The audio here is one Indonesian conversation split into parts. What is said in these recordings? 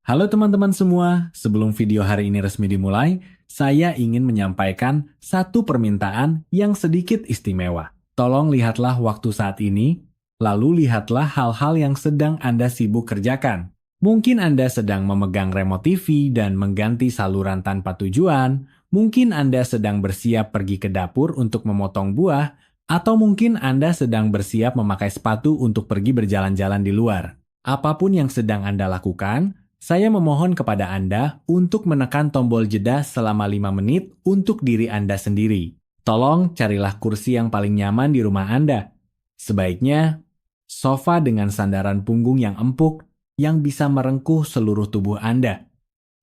Halo teman-teman semua, sebelum video hari ini resmi dimulai, saya ingin menyampaikan satu permintaan yang sedikit istimewa. Tolong lihatlah waktu saat ini, lalu lihatlah hal-hal yang sedang Anda sibuk kerjakan. Mungkin Anda sedang memegang remote TV dan mengganti saluran tanpa tujuan, mungkin Anda sedang bersiap pergi ke dapur untuk memotong buah, atau mungkin Anda sedang bersiap memakai sepatu untuk pergi berjalan-jalan di luar. Apapun yang sedang Anda lakukan, saya memohon kepada Anda untuk menekan tombol jeda selama 5 menit untuk diri Anda sendiri. Tolong carilah kursi yang paling nyaman di rumah Anda. Sebaiknya, sofa dengan sandaran punggung yang empuk yang bisa merengkuh seluruh tubuh Anda.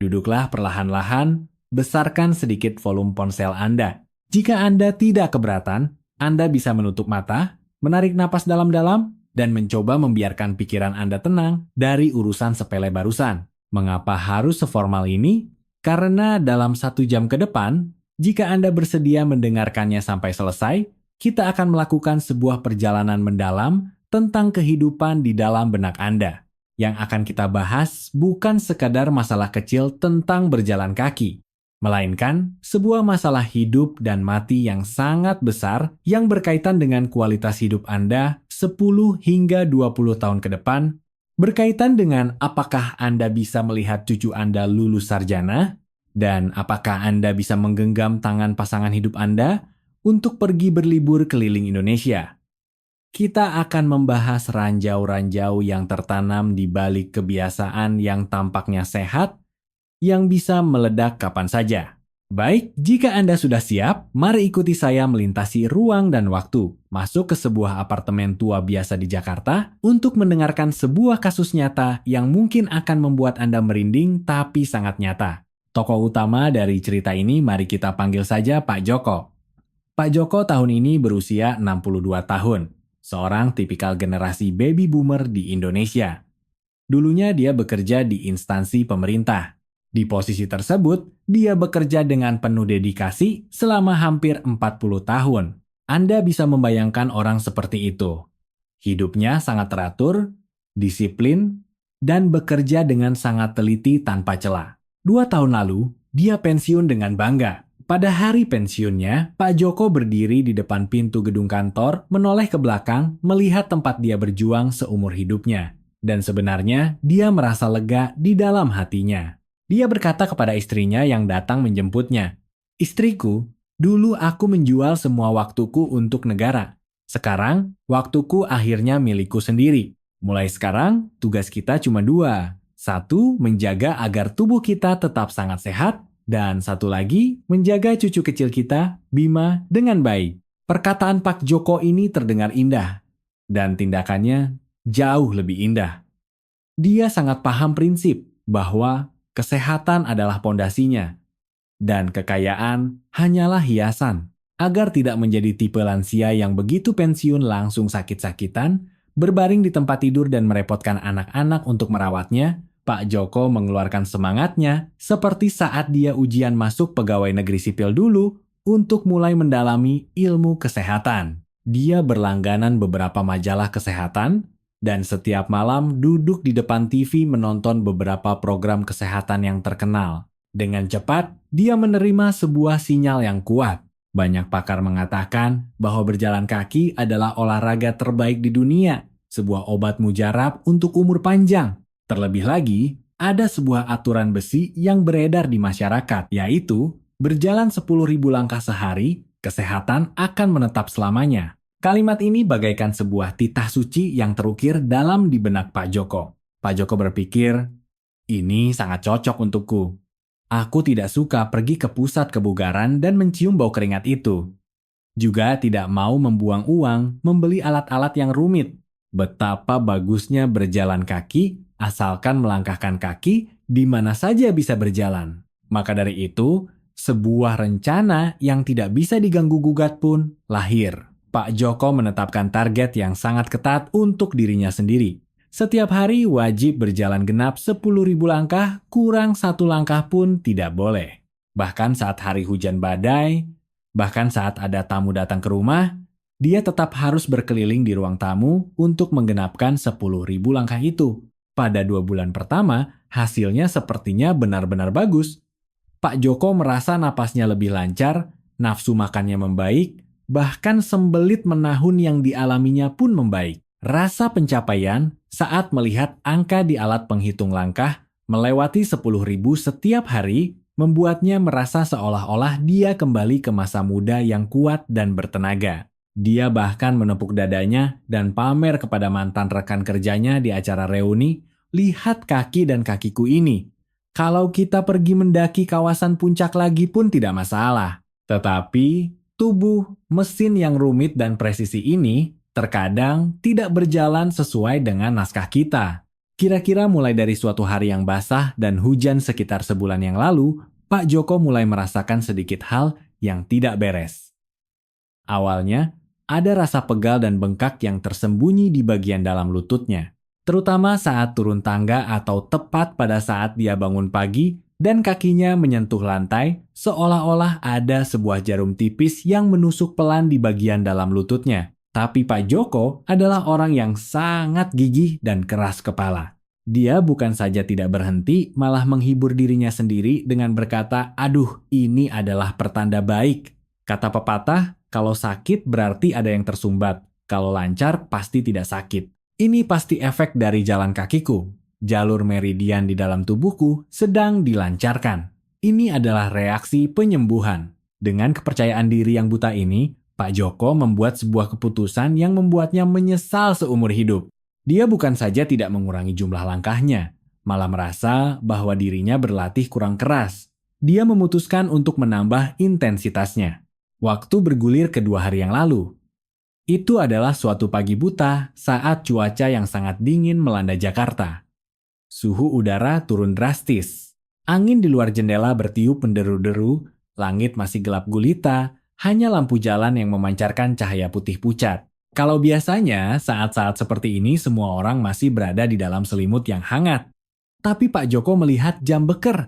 Duduklah perlahan-lahan, besarkan sedikit volume ponsel Anda. Jika Anda tidak keberatan, Anda bisa menutup mata, menarik napas dalam-dalam, dan mencoba membiarkan pikiran Anda tenang dari urusan sepele barusan. Mengapa harus seformal ini? Karena dalam 1 jam ke depan, jika Anda bersedia mendengarkannya sampai selesai, kita akan melakukan sebuah perjalanan mendalam tentang kehidupan di dalam benak Anda. Yang akan kita bahas bukan sekadar masalah kecil tentang berjalan kaki, melainkan sebuah masalah hidup dan mati yang sangat besar yang berkaitan dengan kualitas hidup Anda 10 hingga 20 tahun ke depan, berkaitan dengan apakah Anda bisa melihat cucu Anda lulus sarjana, dan apakah Anda bisa menggenggam tangan pasangan hidup Anda untuk pergi berlibur keliling Indonesia. Kita akan membahas ranjau-ranjau yang tertanam di balik kebiasaan yang tampaknya sehat, yang bisa meledak kapan saja. Baik, jika Anda sudah siap, mari ikuti saya melintasi ruang dan waktu, masuk ke sebuah apartemen tua biasa di Jakarta untuk mendengarkan sebuah kasus nyata yang mungkin akan membuat Anda merinding tapi sangat nyata. Tokoh utama dari cerita ini mari kita panggil saja Pak Joko. Pak Joko tahun ini berusia 62 tahun, seorang tipikal generasi baby boomer di Indonesia. Dulunya dia bekerja di instansi pemerintah. Di posisi tersebut, dia bekerja dengan penuh dedikasi selama hampir 40 tahun. Anda bisa membayangkan orang seperti itu. Hidupnya sangat teratur, disiplin, dan bekerja dengan sangat teliti tanpa celah. 2 tahun lalu, dia pensiun dengan bangga. Pada hari pensiunnya, Pak Joko berdiri di depan pintu gedung kantor, menoleh ke belakang, melihat tempat dia berjuang seumur hidupnya. Dan sebenarnya, dia merasa lega di dalam hatinya. Dia berkata kepada istrinya yang datang menjemputnya, "Istriku, dulu aku menjual semua waktuku untuk negara. Sekarang, waktuku akhirnya milikku sendiri. Mulai sekarang, tugas kita cuma 2. Satu, menjaga agar tubuh kita tetap sangat sehat, dan satu lagi, menjaga cucu kecil kita, Bima, dengan baik." Perkataan Pak Joko ini terdengar indah, dan tindakannya jauh lebih indah. Dia sangat paham prinsip bahwa kesehatan adalah pondasinya, dan kekayaan hanyalah hiasan. Agar tidak menjadi tipe lansia yang begitu pensiun langsung sakit-sakitan, berbaring di tempat tidur dan merepotkan anak-anak untuk merawatnya, Pak Joko mengeluarkan semangatnya seperti saat dia ujian masuk pegawai negeri sipil dulu untuk mulai mendalami ilmu kesehatan. Dia berlangganan beberapa majalah kesehatan, dan setiap malam duduk di depan TV menonton beberapa program kesehatan yang terkenal. Dengan cepat, dia menerima sebuah sinyal yang kuat. Banyak pakar mengatakan bahwa berjalan kaki adalah olahraga terbaik di dunia, sebuah obat mujarab untuk umur panjang. Terlebih lagi, ada sebuah aturan besi yang beredar di masyarakat, yaitu berjalan 10.000 langkah sehari, kesehatan akan menetap selamanya. Kalimat ini bagaikan sebuah titah suci yang terukir dalam di benak Pak Joko. Pak Joko berpikir, ini sangat cocok untukku. Aku tidak suka pergi ke pusat kebugaran dan mencium bau keringat itu. Juga tidak mau membuang uang membeli alat-alat yang rumit. Betapa bagusnya berjalan kaki asalkan melangkahkan kaki di mana saja bisa berjalan. Maka dari itu, sebuah rencana yang tidak bisa diganggu-gugat pun lahir. Pak Joko menetapkan target yang sangat ketat untuk dirinya sendiri. Setiap hari wajib berjalan genap 10.000 langkah, kurang 1 langkah pun tidak boleh. Bahkan saat hari hujan badai, bahkan saat ada tamu datang ke rumah, dia tetap harus berkeliling di ruang tamu untuk menggenapkan 10.000 langkah itu. Pada 2 bulan pertama, hasilnya sepertinya benar-benar bagus. Pak Joko merasa napasnya lebih lancar, nafsu makannya membaik, bahkan sembelit menahun yang dialaminya pun membaik. Rasa pencapaian saat melihat angka di alat penghitung langkah melewati 10.000 setiap hari membuatnya merasa seolah-olah dia kembali ke masa muda yang kuat dan bertenaga. Dia bahkan menepuk dadanya dan pamer kepada mantan rekan kerjanya di acara reuni, "Lihat kaki dan kakiku ini. Kalau kita pergi mendaki kawasan puncak lagi pun tidak masalah." Tetapi tubuh mesin yang rumit dan presisi ini terkadang tidak berjalan sesuai dengan naskah kita. Kira-kira mulai dari suatu hari yang basah dan hujan sekitar sebulan yang lalu, Pak Joko mulai merasakan sedikit hal yang tidak beres. Awalnya, ada rasa pegal dan bengkak yang tersembunyi di bagian dalam lututnya, terutama saat turun tangga atau tepat pada saat dia bangun pagi dan kakinya menyentuh lantai, seolah-olah ada sebuah jarum tipis yang menusuk pelan di bagian dalam lututnya. Tapi Pak Joko adalah orang yang sangat gigih dan keras kepala. Dia bukan saja tidak berhenti, malah menghibur dirinya sendiri dengan berkata, "Aduh, ini adalah pertanda baik." Kata pepatah, kalau sakit berarti ada yang tersumbat. Kalau lancar, pasti tidak sakit. Ini pasti efek dari jalan kakiku. Jalur meridian di dalam tubuhku sedang dilancarkan. Ini adalah reaksi penyembuhan. Dengan kepercayaan diri yang buta ini, Pak Joko membuat sebuah keputusan yang membuatnya menyesal seumur hidup. Dia bukan saja tidak mengurangi jumlah langkahnya, malah merasa bahwa dirinya berlatih kurang keras. Dia memutuskan untuk menambah intensitasnya. Waktu bergulir kedua hari yang lalu. Itu adalah suatu pagi buta saat cuaca yang sangat dingin melanda Jakarta. Suhu udara turun drastis. Angin di luar jendela bertiup menderu-deru, langit masih gelap gulita, hanya lampu jalan yang memancarkan cahaya putih pucat. Kalau biasanya, saat-saat seperti ini semua orang masih berada di dalam selimut yang hangat. Tapi Pak Joko melihat jam beker.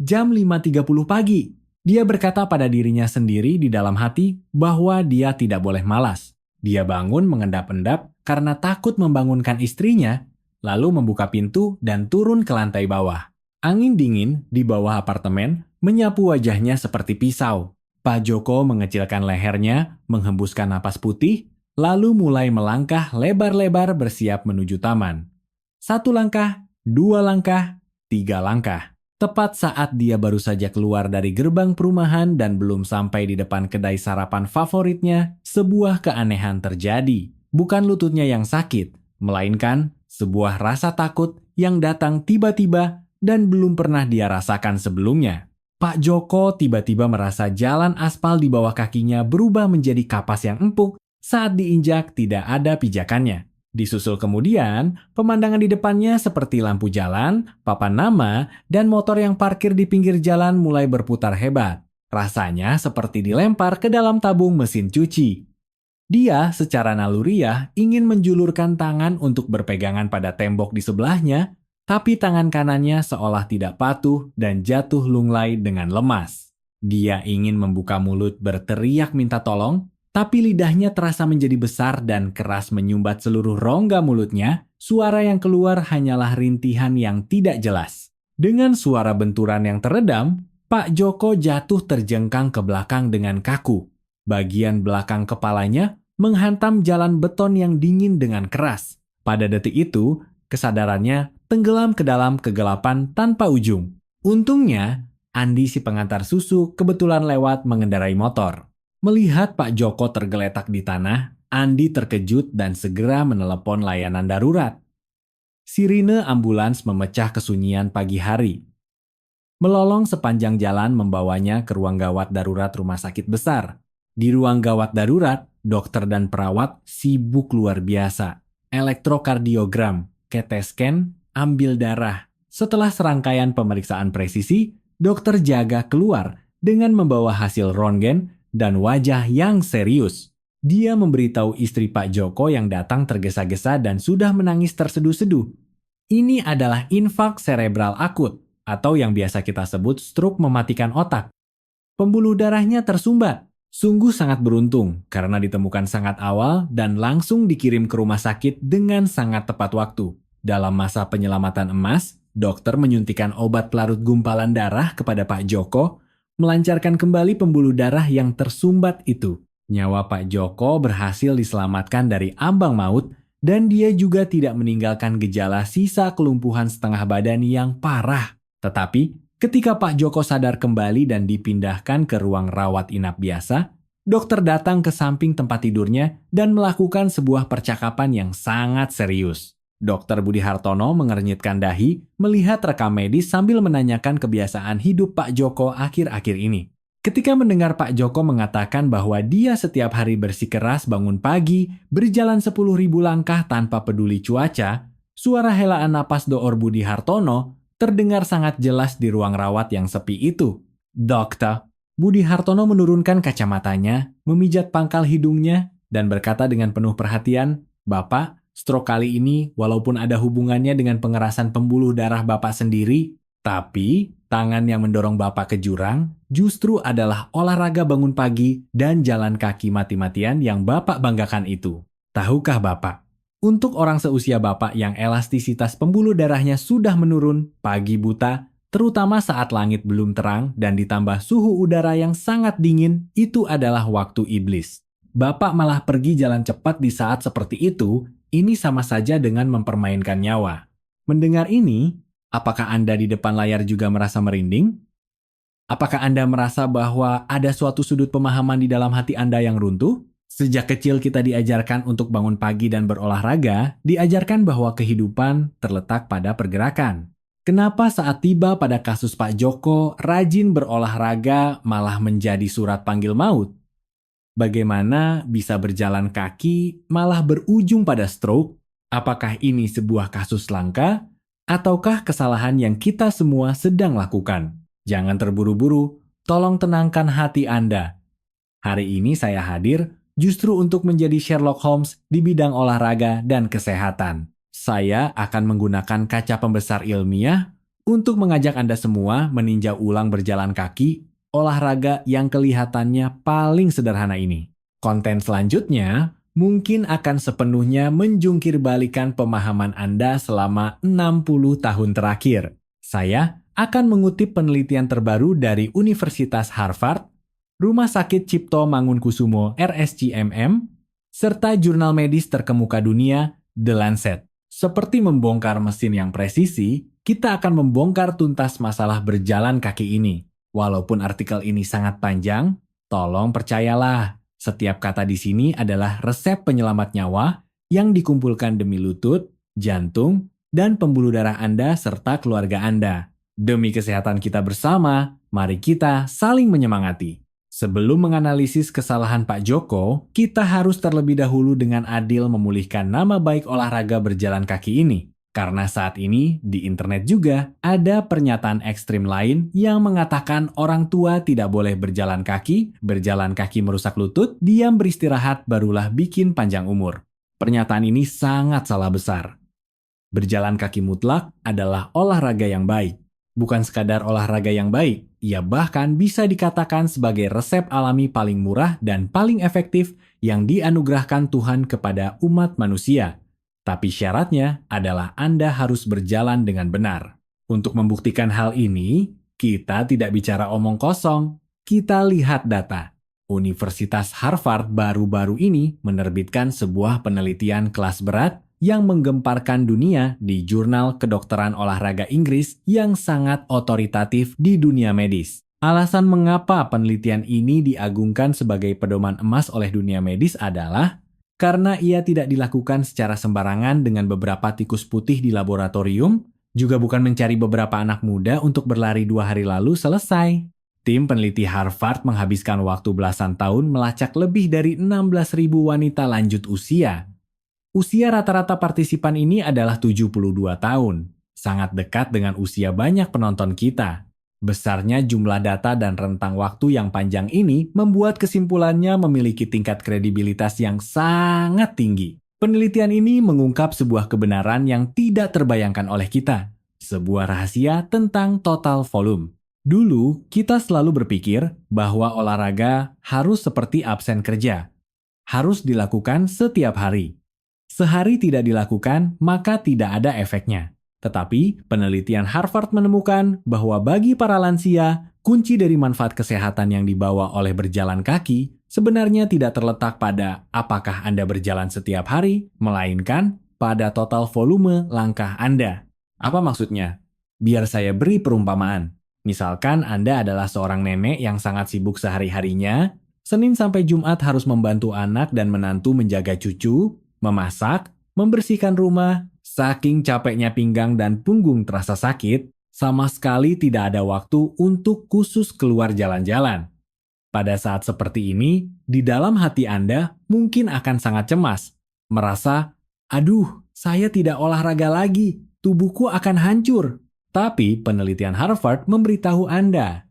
Jam 5.30 pagi. Dia berkata pada dirinya sendiri di dalam hati bahwa dia tidak boleh malas. Dia bangun mengendap-endap karena takut membangunkan istrinya, lalu membuka pintu dan turun ke lantai bawah. Angin dingin di bawah apartemen menyapu wajahnya seperti pisau. Pak Joko mengecilkan lehernya, menghembuskan napas putih, lalu mulai melangkah lebar-lebar bersiap menuju taman. 1 langkah, 2 langkah, 3 langkah. Tepat saat dia baru saja keluar dari gerbang perumahan dan belum sampai di depan kedai sarapan favoritnya, sebuah keanehan terjadi. Bukan lututnya yang sakit, melainkan sebuah rasa takut yang datang tiba-tiba dan belum pernah dia rasakan sebelumnya. Pak Joko tiba-tiba merasa jalan aspal di bawah kakinya berubah menjadi kapas yang empuk saat diinjak tidak ada pijakannya. Disusul kemudian, pemandangan di depannya seperti lampu jalan, papan nama, dan motor yang parkir di pinggir jalan mulai berputar hebat. Rasanya seperti dilempar ke dalam tabung mesin cuci. Dia secara naluriah ingin menjulurkan tangan untuk berpegangan pada tembok di sebelahnya, tapi tangan kanannya seolah tidak patuh dan jatuh lunglai dengan lemas. Dia ingin membuka mulut berteriak minta tolong, tapi lidahnya terasa menjadi besar dan keras menyumbat seluruh rongga mulutnya. Suara yang keluar hanyalah rintihan yang tidak jelas. Dengan suara benturan yang teredam, Pak Joko jatuh terjengkang ke belakang dengan kaku. Bagian belakang kepalanya menghantam jalan beton yang dingin dengan keras. Pada detik itu, kesadarannya tenggelam ke dalam kegelapan tanpa ujung. Untungnya, Andi si pengantar susu kebetulan lewat mengendarai motor. Melihat Pak Joko tergeletak di tanah, Andi terkejut dan segera menelepon layanan darurat. Sirine ambulans memecah kesunyian pagi hari. Melolong sepanjang jalan membawanya ke ruang gawat darurat rumah sakit besar. Di ruang gawat darurat, dokter dan perawat sibuk luar biasa. Elektrokardiogram, CT scan, ambil darah. Setelah serangkaian pemeriksaan presisi, dokter jaga keluar dengan membawa hasil röntgen dan wajah yang serius. Dia memberitahu istri Pak Joko yang datang tergesa-gesa dan sudah menangis terseduh-seduh. Ini adalah infak serebral akut, atau yang biasa kita sebut stroke mematikan otak. Pembuluh darahnya tersumbat. Sungguh sangat beruntung karena ditemukan sangat awal dan langsung dikirim ke rumah sakit dengan sangat tepat waktu. Dalam masa penyelamatan emas, dokter menyuntikkan obat pelarut gumpalan darah kepada Pak Joko, melancarkan kembali pembuluh darah yang tersumbat itu. Nyawa Pak Joko berhasil diselamatkan dari ambang maut dan dia juga tidak meninggalkan gejala sisa kelumpuhan setengah badan yang parah. Tetapi, ketika Pak Joko sadar kembali dan dipindahkan ke ruang rawat inap biasa, dokter datang ke samping tempat tidurnya dan melakukan sebuah percakapan yang sangat serius. Dokter Budi Hartono mengernyitkan dahi melihat rekam medis sambil menanyakan kebiasaan hidup Pak Joko akhir-akhir ini. Ketika mendengar Pak Joko mengatakan bahwa dia setiap hari bersikeras bangun pagi, berjalan 10.000 langkah tanpa peduli cuaca, suara helaan napas Door Budi Hartono terdengar sangat jelas di ruang rawat yang sepi itu. Dokter, Budi Hartono menurunkan kacamatanya, memijat pangkal hidungnya, dan berkata dengan penuh perhatian, "Bapak, stroke kali ini walaupun ada hubungannya dengan pengerasan pembuluh darah Bapak sendiri, tapi tangan yang mendorong Bapak ke jurang justru adalah olahraga bangun pagi dan jalan kaki mati-matian yang Bapak banggakan itu. Tahukah Bapak, untuk orang seusia Bapak yang elastisitas pembuluh darahnya sudah menurun pagi buta, terutama saat langit belum terang dan ditambah suhu udara yang sangat dingin, itu adalah waktu iblis. Bapak malah pergi jalan cepat di saat seperti itu, ini sama saja dengan mempermainkan nyawa." Mendengar ini, apakah Anda di depan layar juga merasa merinding? Apakah Anda merasa bahwa ada suatu sudut pemahaman di dalam hati Anda yang runtuh? Sejak kecil kita diajarkan untuk bangun pagi dan berolahraga, diajarkan bahwa kehidupan terletak pada pergerakan. Kenapa saat tiba pada kasus Pak Joko, rajin berolahraga malah menjadi surat panggil maut? Bagaimana bisa berjalan kaki malah berujung pada stroke? Apakah ini sebuah kasus langka? Ataukah kesalahan yang kita semua sedang lakukan? Jangan terburu-buru, tolong tenangkan hati Anda. Hari ini saya hadir justru untuk menjadi Sherlock Holmes di bidang olahraga dan kesehatan. Saya akan menggunakan kaca pembesar ilmiah untuk mengajak Anda semua meninjau ulang berjalan kaki, olahraga yang kelihatannya paling sederhana ini. Konten selanjutnya mungkin akan sepenuhnya menjungkir balikan pemahaman Anda selama 60 tahun terakhir. Saya akan mengutip penelitian terbaru dari Universitas Harvard, Rumah Sakit Cipto Mangunkusumo RSCMM, serta jurnal medis terkemuka dunia, The Lancet. Seperti membongkar mesin yang presisi, kita akan membongkar tuntas masalah berjalan kaki ini. Walaupun artikel ini sangat panjang, tolong percayalah. Setiap kata di sini adalah resep penyelamat nyawa yang dikumpulkan demi lutut, jantung, dan pembuluh darah Anda serta keluarga Anda. Demi kesehatan kita bersama, mari kita saling menyemangati. Sebelum menganalisis kesalahan Pak Joko, kita harus terlebih dahulu dengan adil memulihkan nama baik olahraga berjalan kaki ini. Karena saat ini di internet juga ada pernyataan ekstrim lain yang mengatakan orang tua tidak boleh berjalan kaki merusak lutut, diam beristirahat barulah bikin panjang umur. Pernyataan ini sangat salah besar. Berjalan kaki mutlak adalah olahraga yang baik. Bukan sekadar olahraga yang baik, ia bahkan bisa dikatakan sebagai resep alami paling murah dan paling efektif yang dianugerahkan Tuhan kepada umat manusia. Tapi syaratnya adalah Anda harus berjalan dengan benar. Untuk membuktikan hal ini, kita tidak bicara omong kosong. Kita lihat data. Universitas Harvard baru-baru ini menerbitkan sebuah penelitian kelas berat yang menggemparkan dunia di jurnal kedokteran olahraga Inggris yang sangat otoritatif di dunia medis. Alasan mengapa penelitian ini diagungkan sebagai pedoman emas oleh dunia medis adalah karena ia tidak dilakukan secara sembarangan dengan beberapa tikus putih di laboratorium, juga bukan mencari beberapa anak muda untuk berlari 2 hari lalu selesai. Tim peneliti Harvard menghabiskan waktu belasan tahun melacak lebih dari 16.000 wanita lanjut usia. Usia rata-rata partisipan ini adalah 72 tahun, sangat dekat dengan usia banyak penonton kita. Besarnya jumlah data dan rentang waktu yang panjang ini membuat kesimpulannya memiliki tingkat kredibilitas yang sangat tinggi. Penelitian ini mengungkap sebuah kebenaran yang tidak terbayangkan oleh kita, sebuah rahasia tentang total volume. Dulu, kita selalu berpikir bahwa olahraga harus seperti absen kerja, harus dilakukan setiap hari. Sehari tidak dilakukan, maka tidak ada efeknya. Tetapi, penelitian Harvard menemukan bahwa bagi para lansia, kunci dari manfaat kesehatan yang dibawa oleh berjalan kaki sebenarnya tidak terletak pada apakah Anda berjalan setiap hari, melainkan pada total volume langkah Anda. Apa maksudnya? Biar saya beri perumpamaan. Misalkan Anda adalah seorang nenek yang sangat sibuk sehari-harinya, Senin sampai Jumat harus membantu anak dan menantu menjaga cucu, memasak, membersihkan rumah. Saking capeknya pinggang dan punggung terasa sakit, sama sekali tidak ada waktu untuk khusus keluar jalan-jalan. Pada saat seperti ini, di dalam hati Anda mungkin akan sangat cemas, merasa, "Aduh, saya tidak olahraga lagi, tubuhku akan hancur." Tapi penelitian Harvard memberitahu Anda,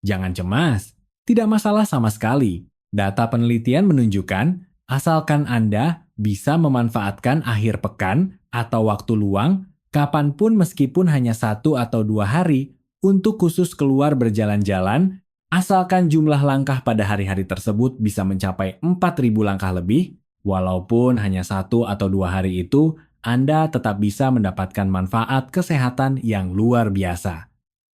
jangan cemas, tidak masalah sama sekali. Data penelitian menunjukkan, asalkan Anda bisa memanfaatkan akhir pekan atau waktu luang, kapanpun meskipun hanya 1 atau 2 hari, untuk khusus keluar berjalan-jalan, asalkan jumlah langkah pada hari-hari tersebut bisa mencapai 4.000 langkah lebih, walaupun hanya 1 atau 2 hari itu, Anda tetap bisa mendapatkan manfaat kesehatan yang luar biasa.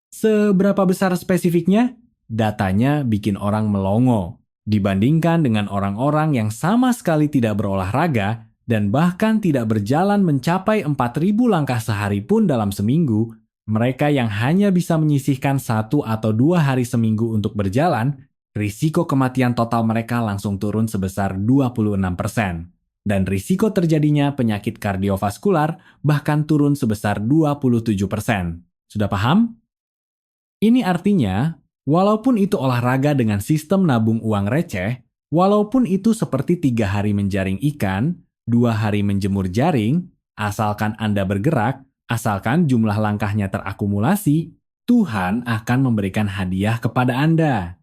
Seberapa besar spesifiknya? Datanya bikin orang melongo. Dibandingkan dengan orang-orang yang sama sekali tidak berolahraga dan bahkan tidak berjalan mencapai 4.000 langkah sehari pun dalam seminggu, mereka yang hanya bisa menyisihkan 1 atau 2 hari seminggu untuk berjalan, risiko kematian total mereka langsung turun sebesar 26%. Dan risiko terjadinya penyakit kardiovaskular bahkan turun sebesar 27%. Sudah paham? Ini artinya, walaupun itu olahraga dengan sistem nabung uang receh, walaupun itu seperti 3 hari menjaring ikan, 2 hari menjemur jaring, asalkan Anda bergerak, asalkan jumlah langkahnya terakumulasi, Tuhan akan memberikan hadiah kepada Anda.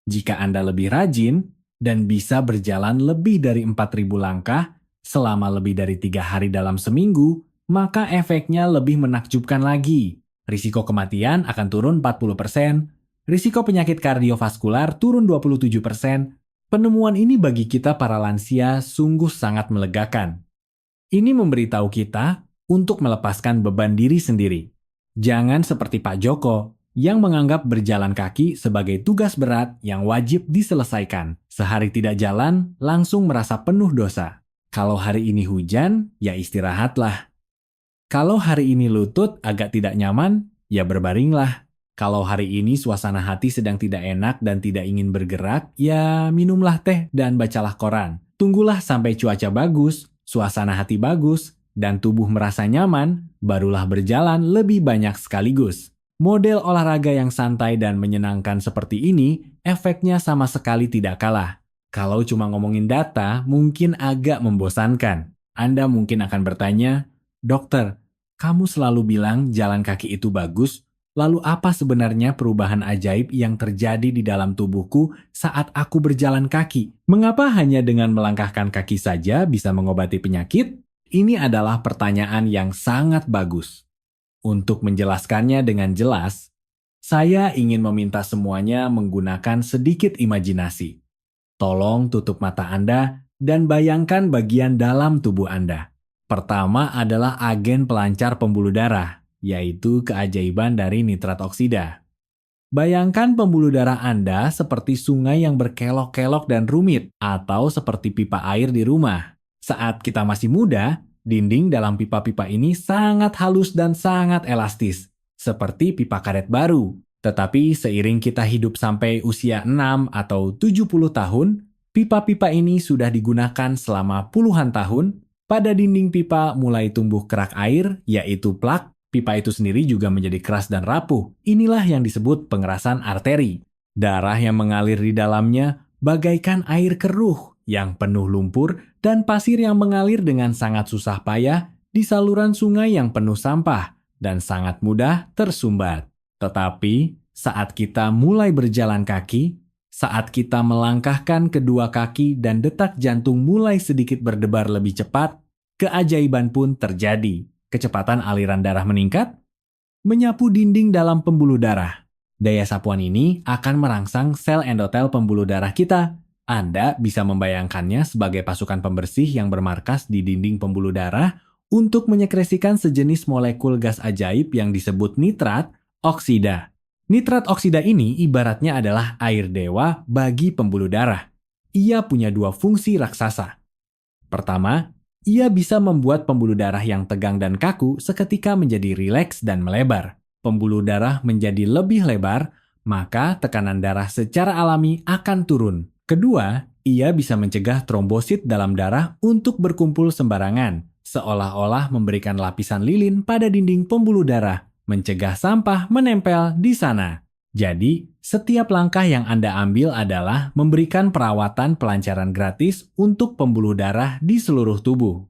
Jika Anda lebih rajin dan bisa berjalan lebih dari 4.000 langkah selama lebih dari 3 hari dalam seminggu, maka efeknya lebih menakjubkan lagi. Risiko kematian akan turun 40%, risiko penyakit kardiovaskular turun 27%. Penemuan ini bagi kita para lansia sungguh sangat melegakan. Ini memberitahu kita untuk melepaskan beban diri sendiri. Jangan seperti Pak Joko yang menganggap berjalan kaki sebagai tugas berat yang wajib diselesaikan. Sehari tidak jalan, langsung merasa penuh dosa. Kalau hari ini hujan, ya istirahatlah. Kalau hari ini lutut agak tidak nyaman, ya berbaringlah. Kalau hari ini suasana hati sedang tidak enak dan tidak ingin bergerak, ya minumlah teh dan bacalah koran. Tunggulah sampai cuaca bagus, suasana hati bagus, dan tubuh merasa nyaman, barulah berjalan lebih banyak sekaligus. Model olahraga yang santai dan menyenangkan seperti ini, efeknya sama sekali tidak kalah. Kalau cuma ngomongin data, mungkin agak membosankan. Anda mungkin akan bertanya, "Dokter, kamu selalu bilang jalan kaki itu bagus, lalu apa sebenarnya perubahan ajaib yang terjadi di dalam tubuhku saat aku berjalan kaki? Mengapa hanya dengan melangkahkan kaki saja bisa mengobati penyakit?" Ini adalah pertanyaan yang sangat bagus. Untuk menjelaskannya dengan jelas, saya ingin meminta semuanya menggunakan sedikit imajinasi. Tolong tutup mata Anda dan bayangkan bagian dalam tubuh Anda. Pertama adalah agen pelancar pembuluh darah, yaitu keajaiban dari nitrat oksida. Bayangkan pembuluh darah Anda seperti sungai yang berkelok-kelok dan rumit, atau seperti pipa air di rumah. Saat kita masih muda, dinding dalam pipa-pipa ini sangat halus dan sangat elastis, seperti pipa karet baru. Tetapi seiring kita hidup sampai usia 6 atau 70 tahun, pipa-pipa ini sudah digunakan selama puluhan tahun. Pada dinding pipa mulai tumbuh kerak air, yaitu plak. Pipa itu sendiri juga menjadi keras dan rapuh. Inilah yang disebut pengerasan arteri. Darah yang mengalir di dalamnya bagaikan air keruh yang penuh lumpur dan pasir yang mengalir dengan sangat susah payah di saluran sungai yang penuh sampah dan sangat mudah tersumbat. Tetapi saat kita mulai berjalan kaki, saat kita melangkahkan kedua kaki dan detak jantung mulai sedikit berdebar lebih cepat, keajaiban pun terjadi. Kecepatan aliran darah meningkat, menyapu dinding dalam pembuluh darah. Daya sapuan ini akan merangsang sel endotel pembuluh darah kita. Anda bisa membayangkannya sebagai pasukan pembersih yang bermarkas di dinding pembuluh darah untuk menyekresikan sejenis molekul gas ajaib yang disebut nitrat oksida. Nitrat oksida ini ibaratnya adalah air dewa bagi pembuluh darah. Ia punya dua fungsi raksasa. Pertama, ia bisa membuat pembuluh darah yang tegang dan kaku seketika menjadi rileks dan melebar. Pembuluh darah menjadi lebih lebar, maka tekanan darah secara alami akan turun. Kedua, ia bisa mencegah trombosit dalam darah untuk berkumpul sembarangan, seolah-olah memberikan lapisan lilin pada dinding pembuluh darah, mencegah sampah menempel di sana. Jadi, setiap langkah yang Anda ambil adalah memberikan perawatan pelancaran gratis untuk pembuluh darah di seluruh tubuh.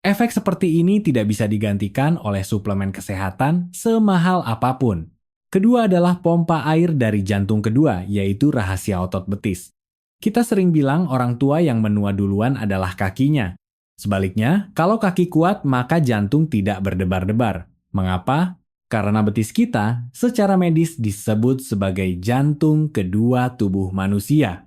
Efek seperti ini tidak bisa digantikan oleh suplemen kesehatan semahal apapun. Kedua adalah pompa air dari jantung kedua, yaitu rahasia otot betis. Kita sering bilang orang tua yang menua duluan adalah kakinya. Sebaliknya, kalau kaki kuat maka jantung tidak berdebar-debar. Mengapa? Karena betis kita secara medis disebut sebagai jantung kedua tubuh manusia.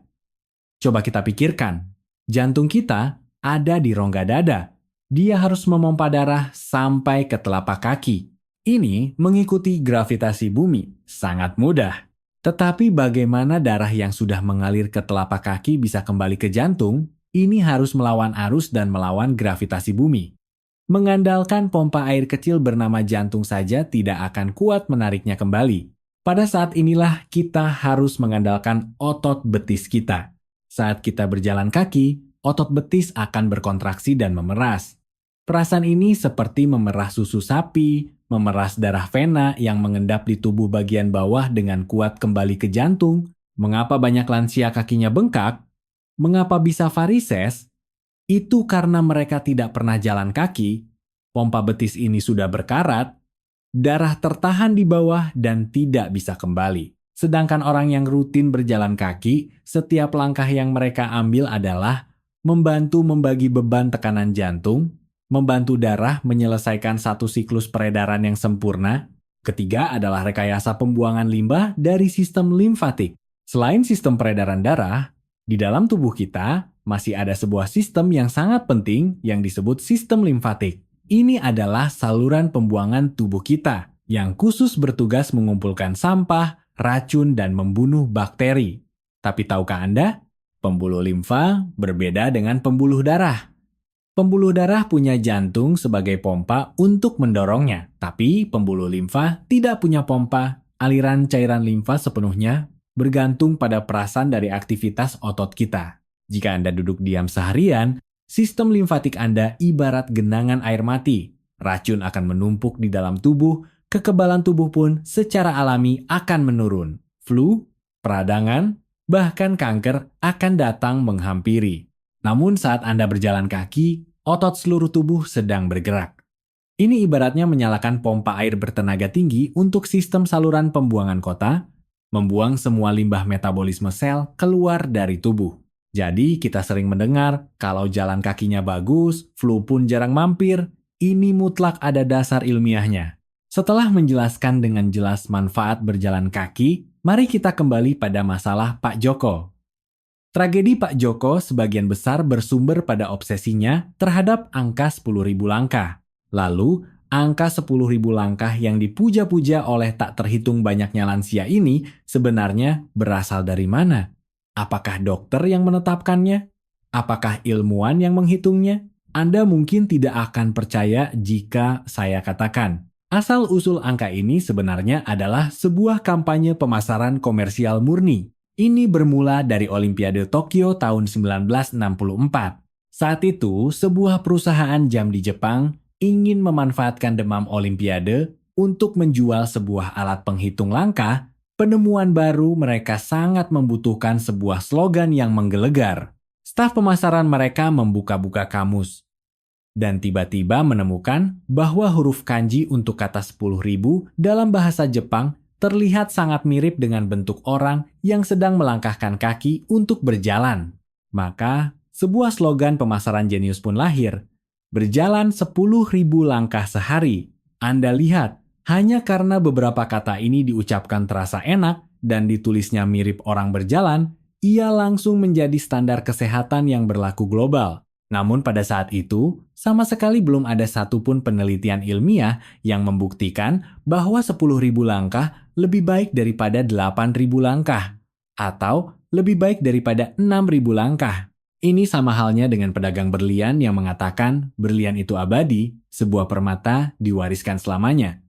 Coba kita pikirkan, jantung kita ada di rongga dada. Dia harus memompa darah sampai ke telapak kaki. Ini mengikuti gravitasi bumi, sangat mudah. Tetapi bagaimana darah yang sudah mengalir ke telapak kaki bisa kembali ke jantung? Ini harus melawan arus dan melawan gravitasi bumi. Mengandalkan pompa air kecil bernama jantung saja tidak akan kuat menariknya kembali. Pada saat inilah kita harus mengandalkan otot betis kita. Saat kita berjalan kaki, otot betis akan berkontraksi dan memeras. Perasaan ini seperti memerah susu sapi, memeras darah vena yang mengendap di tubuh bagian bawah dengan kuat kembali ke jantung. Mengapa banyak lansia kakinya bengkak? Mengapa bisa varises? Itu karena mereka tidak pernah jalan kaki, pompa betis ini sudah berkarat, darah tertahan di bawah dan tidak bisa kembali. Sedangkan orang yang rutin berjalan kaki, setiap langkah yang mereka ambil adalah membantu membagi beban tekanan jantung, membantu darah menyelesaikan satu siklus peredaran yang sempurna. Ketiga adalah rekayasa pembuangan limbah dari sistem limfatik. Selain sistem peredaran darah, di dalam tubuh kita masih ada sebuah sistem yang sangat penting yang disebut sistem limfatik. Ini adalah saluran pembuangan tubuh kita yang khusus bertugas mengumpulkan sampah, racun, dan membunuh bakteri. Tapi tahukah Anda, pembuluh limfa berbeda dengan pembuluh darah. Pembuluh darah punya jantung sebagai pompa untuk mendorongnya, tapi pembuluh limfa tidak punya pompa. Aliran cairan limfa sepenuhnya bergantung pada perasan dari aktivitas otot kita. Jika Anda duduk diam seharian, sistem limfatik Anda ibarat genangan air mati. Racun akan menumpuk di dalam tubuh, kekebalan tubuh pun secara alami akan menurun. Flu, peradangan, bahkan kanker akan datang menghampiri. Namun saat Anda berjalan kaki, otot seluruh tubuh sedang bergerak. Ini ibaratnya menyalakan pompa air bertenaga tinggi untuk sistem saluran pembuangan kota, membuang semua limbah metabolisme sel keluar dari tubuh. Jadi kita sering mendengar kalau jalan kakinya bagus, flu pun jarang mampir. Ini mutlak ada dasar ilmiahnya. Setelah menjelaskan dengan jelas manfaat berjalan kaki, mari kita kembali pada masalah Pak Joko. Tragedi Pak Joko sebagian besar bersumber pada obsesinya terhadap angka 10.000 langkah. Lalu, angka 10.000 langkah yang dipuja-puja oleh tak terhitung banyaknya lansia ini sebenarnya berasal dari mana? Apakah dokter yang menetapkannya? Apakah ilmuwan yang menghitungnya? Anda mungkin tidak akan percaya jika saya katakan, asal-usul angka ini sebenarnya adalah sebuah kampanye pemasaran komersial murni. Ini bermula dari Olimpiade Tokyo tahun 1964. Saat itu, sebuah perusahaan jam di Jepang ingin memanfaatkan demam Olimpiade untuk menjual sebuah alat penghitung langkah. Penemuan baru mereka sangat membutuhkan sebuah slogan yang menggelegar. Staf pemasaran mereka membuka-buka kamus. Dan tiba-tiba menemukan bahwa huruf kanji untuk kata 10.000 dalam bahasa Jepang terlihat sangat mirip dengan bentuk orang yang sedang melangkahkan kaki untuk berjalan. Maka, sebuah slogan pemasaran jenius pun lahir. Berjalan 10.000 langkah sehari. Anda lihat, hanya karena beberapa kata ini diucapkan terasa enak dan ditulisnya mirip orang berjalan, ia langsung menjadi standar kesehatan yang berlaku global. Namun pada saat itu, sama sekali belum ada satupun penelitian ilmiah yang membuktikan bahwa 10.000 langkah lebih baik daripada 8.000 langkah, atau lebih baik daripada 6.000 langkah. Ini sama halnya dengan pedagang berlian yang mengatakan berlian itu abadi, sebuah permata diwariskan selamanya.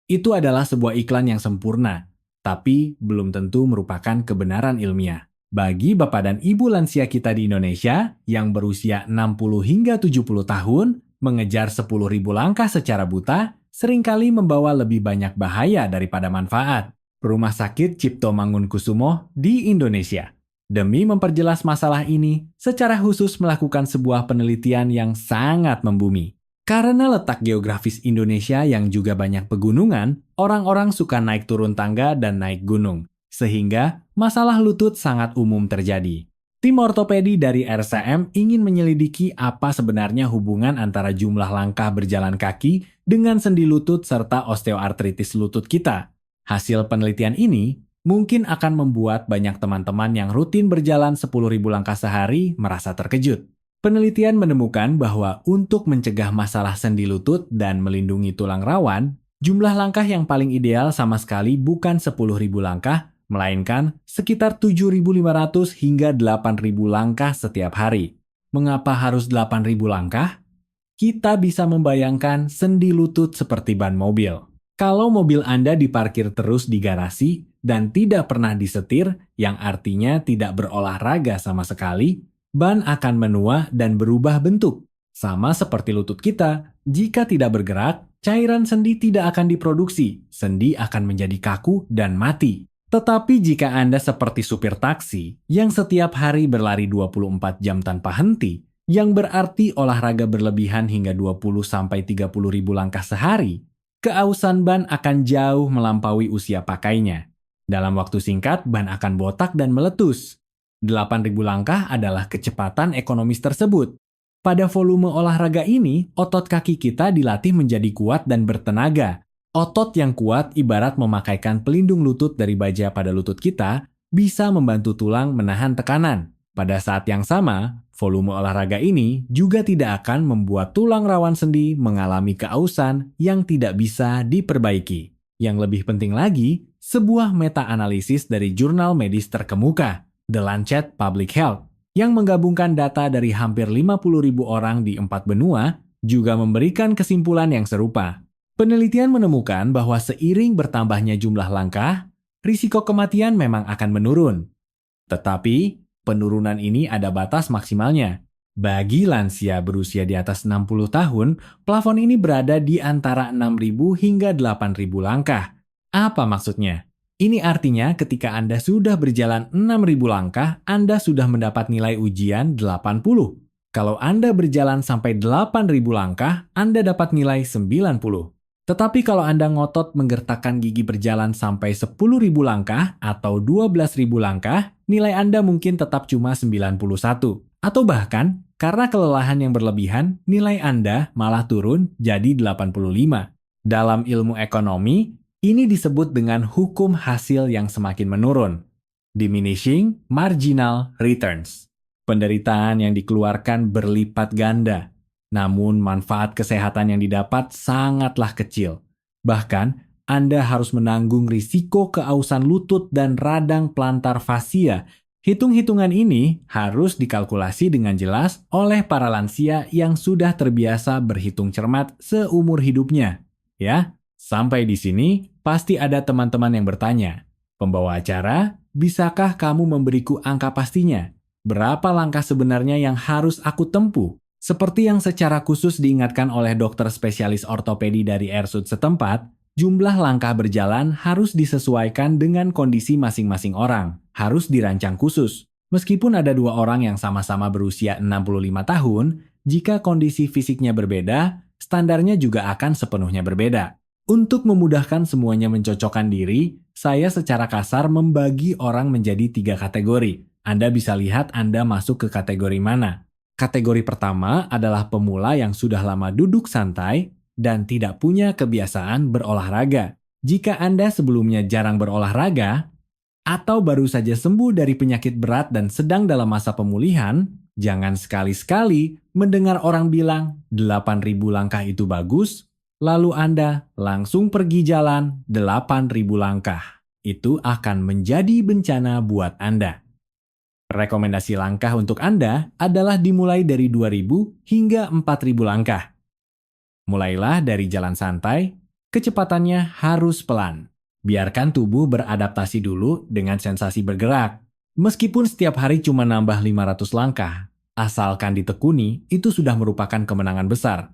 Itu adalah sebuah iklan yang sempurna, tapi belum tentu merupakan kebenaran ilmiah. Bagi Bapak dan Ibu lansia kita di Indonesia yang berusia 60 hingga 70 tahun, mengejar 10.000 langkah secara buta seringkali membawa lebih banyak bahaya daripada manfaat. Rumah Sakit Cipto Mangunkusumo di Indonesia. Demi memperjelas masalah ini, secara khusus melakukan sebuah penelitian yang sangat membumi. Karena letak geografis Indonesia yang juga banyak pegunungan, orang-orang suka naik turun tangga dan naik gunung. Sehingga masalah lutut sangat umum terjadi. Tim ortopedi dari RSM ingin menyelidiki apa sebenarnya hubungan antara jumlah langkah berjalan kaki dengan sendi lutut serta osteoartritis lutut kita. Hasil penelitian ini mungkin akan membuat banyak teman-teman yang rutin berjalan 10.000 langkah sehari merasa terkejut. Penelitian menemukan bahwa untuk mencegah masalah sendi lutut dan melindungi tulang rawan, jumlah langkah yang paling ideal sama sekali bukan 10.000 langkah, melainkan sekitar 7.500 hingga 8.000 langkah setiap hari. Mengapa harus 8.000 langkah? Kita bisa membayangkan sendi lutut seperti ban mobil. Kalau mobil Anda diparkir terus di garasi dan tidak pernah disetir, yang artinya tidak berolahraga sama sekali, ban akan menua dan berubah bentuk. Sama seperti lutut kita, jika tidak bergerak, cairan sendi tidak akan diproduksi, sendi akan menjadi kaku dan mati. Tetapi jika Anda seperti supir taksi yang setiap hari berlari 24 jam tanpa henti, yang berarti olahraga berlebihan hingga 20-30 ribu langkah sehari, keausan ban akan jauh melampaui usia pakainya. Dalam waktu singkat, ban akan botak dan meletus. 8.000 langkah adalah kecepatan ekonomis tersebut. Pada volume olahraga ini, otot kaki kita dilatih menjadi kuat dan bertenaga. Otot yang kuat ibarat memakaikan pelindung lutut dari baja pada lutut kita, bisa membantu tulang menahan tekanan. Pada saat yang sama, volume olahraga ini juga tidak akan membuat tulang rawan sendi mengalami keausan yang tidak bisa diperbaiki. Yang lebih penting lagi, sebuah meta-analisis dari jurnal medis terkemuka, The Lancet Public Health, yang menggabungkan data dari hampir 50.000 orang di 4 benua, juga memberikan kesimpulan yang serupa. Penelitian menemukan bahwa seiring bertambahnya jumlah langkah, risiko kematian memang akan menurun. Tetapi, penurunan ini ada batas maksimalnya. Bagi lansia berusia di atas 60 tahun, plafon ini berada di antara 6.000 hingga 8.000 langkah. Apa maksudnya? Ini artinya ketika Anda sudah berjalan 6.000 langkah, Anda sudah mendapat nilai ujian 80. Kalau Anda berjalan sampai 8.000 langkah, Anda dapat nilai 90. Tetapi kalau Anda ngotot menggertakkan gigi berjalan sampai 10.000 langkah atau 12.000 langkah, nilai Anda mungkin tetap cuma 91. Atau bahkan, karena kelelahan yang berlebihan, nilai Anda malah turun jadi 85. Dalam ilmu ekonomi, ini disebut dengan hukum hasil yang semakin menurun. Diminishing marginal returns. Penderitaan yang dikeluarkan berlipat ganda. Namun manfaat kesehatan yang didapat sangatlah kecil. Bahkan, Anda harus menanggung risiko keausan lutut dan radang plantar fasia. Hitung-hitungan ini harus dikalkulasi dengan jelas oleh para lansia yang sudah terbiasa berhitung cermat seumur hidupnya. Ya, sampai di sini pasti ada teman-teman yang bertanya, "Pembawa acara, bisakah kamu memberiku angka pastinya? Berapa langkah sebenarnya yang harus aku tempuh?" Seperti yang secara khusus diingatkan oleh dokter spesialis ortopedi dari RSUD setempat, jumlah langkah berjalan harus disesuaikan dengan kondisi masing-masing orang, harus dirancang khusus. Meskipun ada dua orang yang sama-sama berusia 65 tahun, jika kondisi fisiknya berbeda, standarnya juga akan sepenuhnya berbeda. Untuk memudahkan semuanya mencocokkan diri, saya secara kasar membagi orang menjadi 3 kategori. Anda bisa lihat Anda masuk ke kategori mana. Kategori pertama adalah pemula yang sudah lama duduk santai dan tidak punya kebiasaan berolahraga. Jika Anda sebelumnya jarang berolahraga, atau baru saja sembuh dari penyakit berat dan sedang dalam masa pemulihan, jangan sekali-sekali mendengar orang bilang 8.000 langkah itu bagus, lalu Anda langsung pergi jalan 8.000 langkah. Itu akan menjadi bencana buat Anda. Rekomendasi langkah untuk Anda adalah dimulai dari 2.000 hingga 4.000 langkah. Mulailah dari jalan santai, kecepatannya harus pelan. Biarkan tubuh beradaptasi dulu dengan sensasi bergerak. Meskipun setiap hari cuma nambah 500 langkah, asalkan ditekuni, itu sudah merupakan kemenangan besar.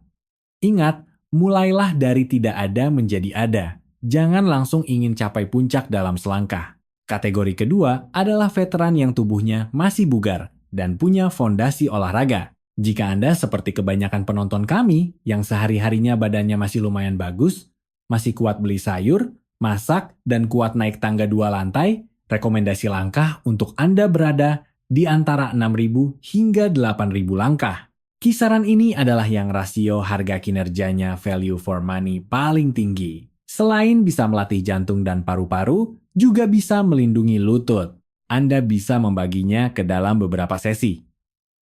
Ingat, mulailah dari tidak ada menjadi ada. Jangan langsung ingin capai puncak dalam selangkah. Kategori kedua adalah veteran yang tubuhnya masih bugar dan punya fondasi olahraga. Jika Anda seperti kebanyakan penonton kami yang sehari-harinya badannya masih lumayan bagus, masih kuat beli sayur, masak, dan kuat naik tangga 2 lantai, rekomendasi langkah untuk Anda berada di antara 6.000 hingga 8.000 langkah. Kisaran ini adalah yang rasio harga kinerjanya value for money paling tinggi. Selain bisa melatih jantung dan paru-paru, juga bisa melindungi lutut. Anda bisa membaginya ke dalam beberapa sesi.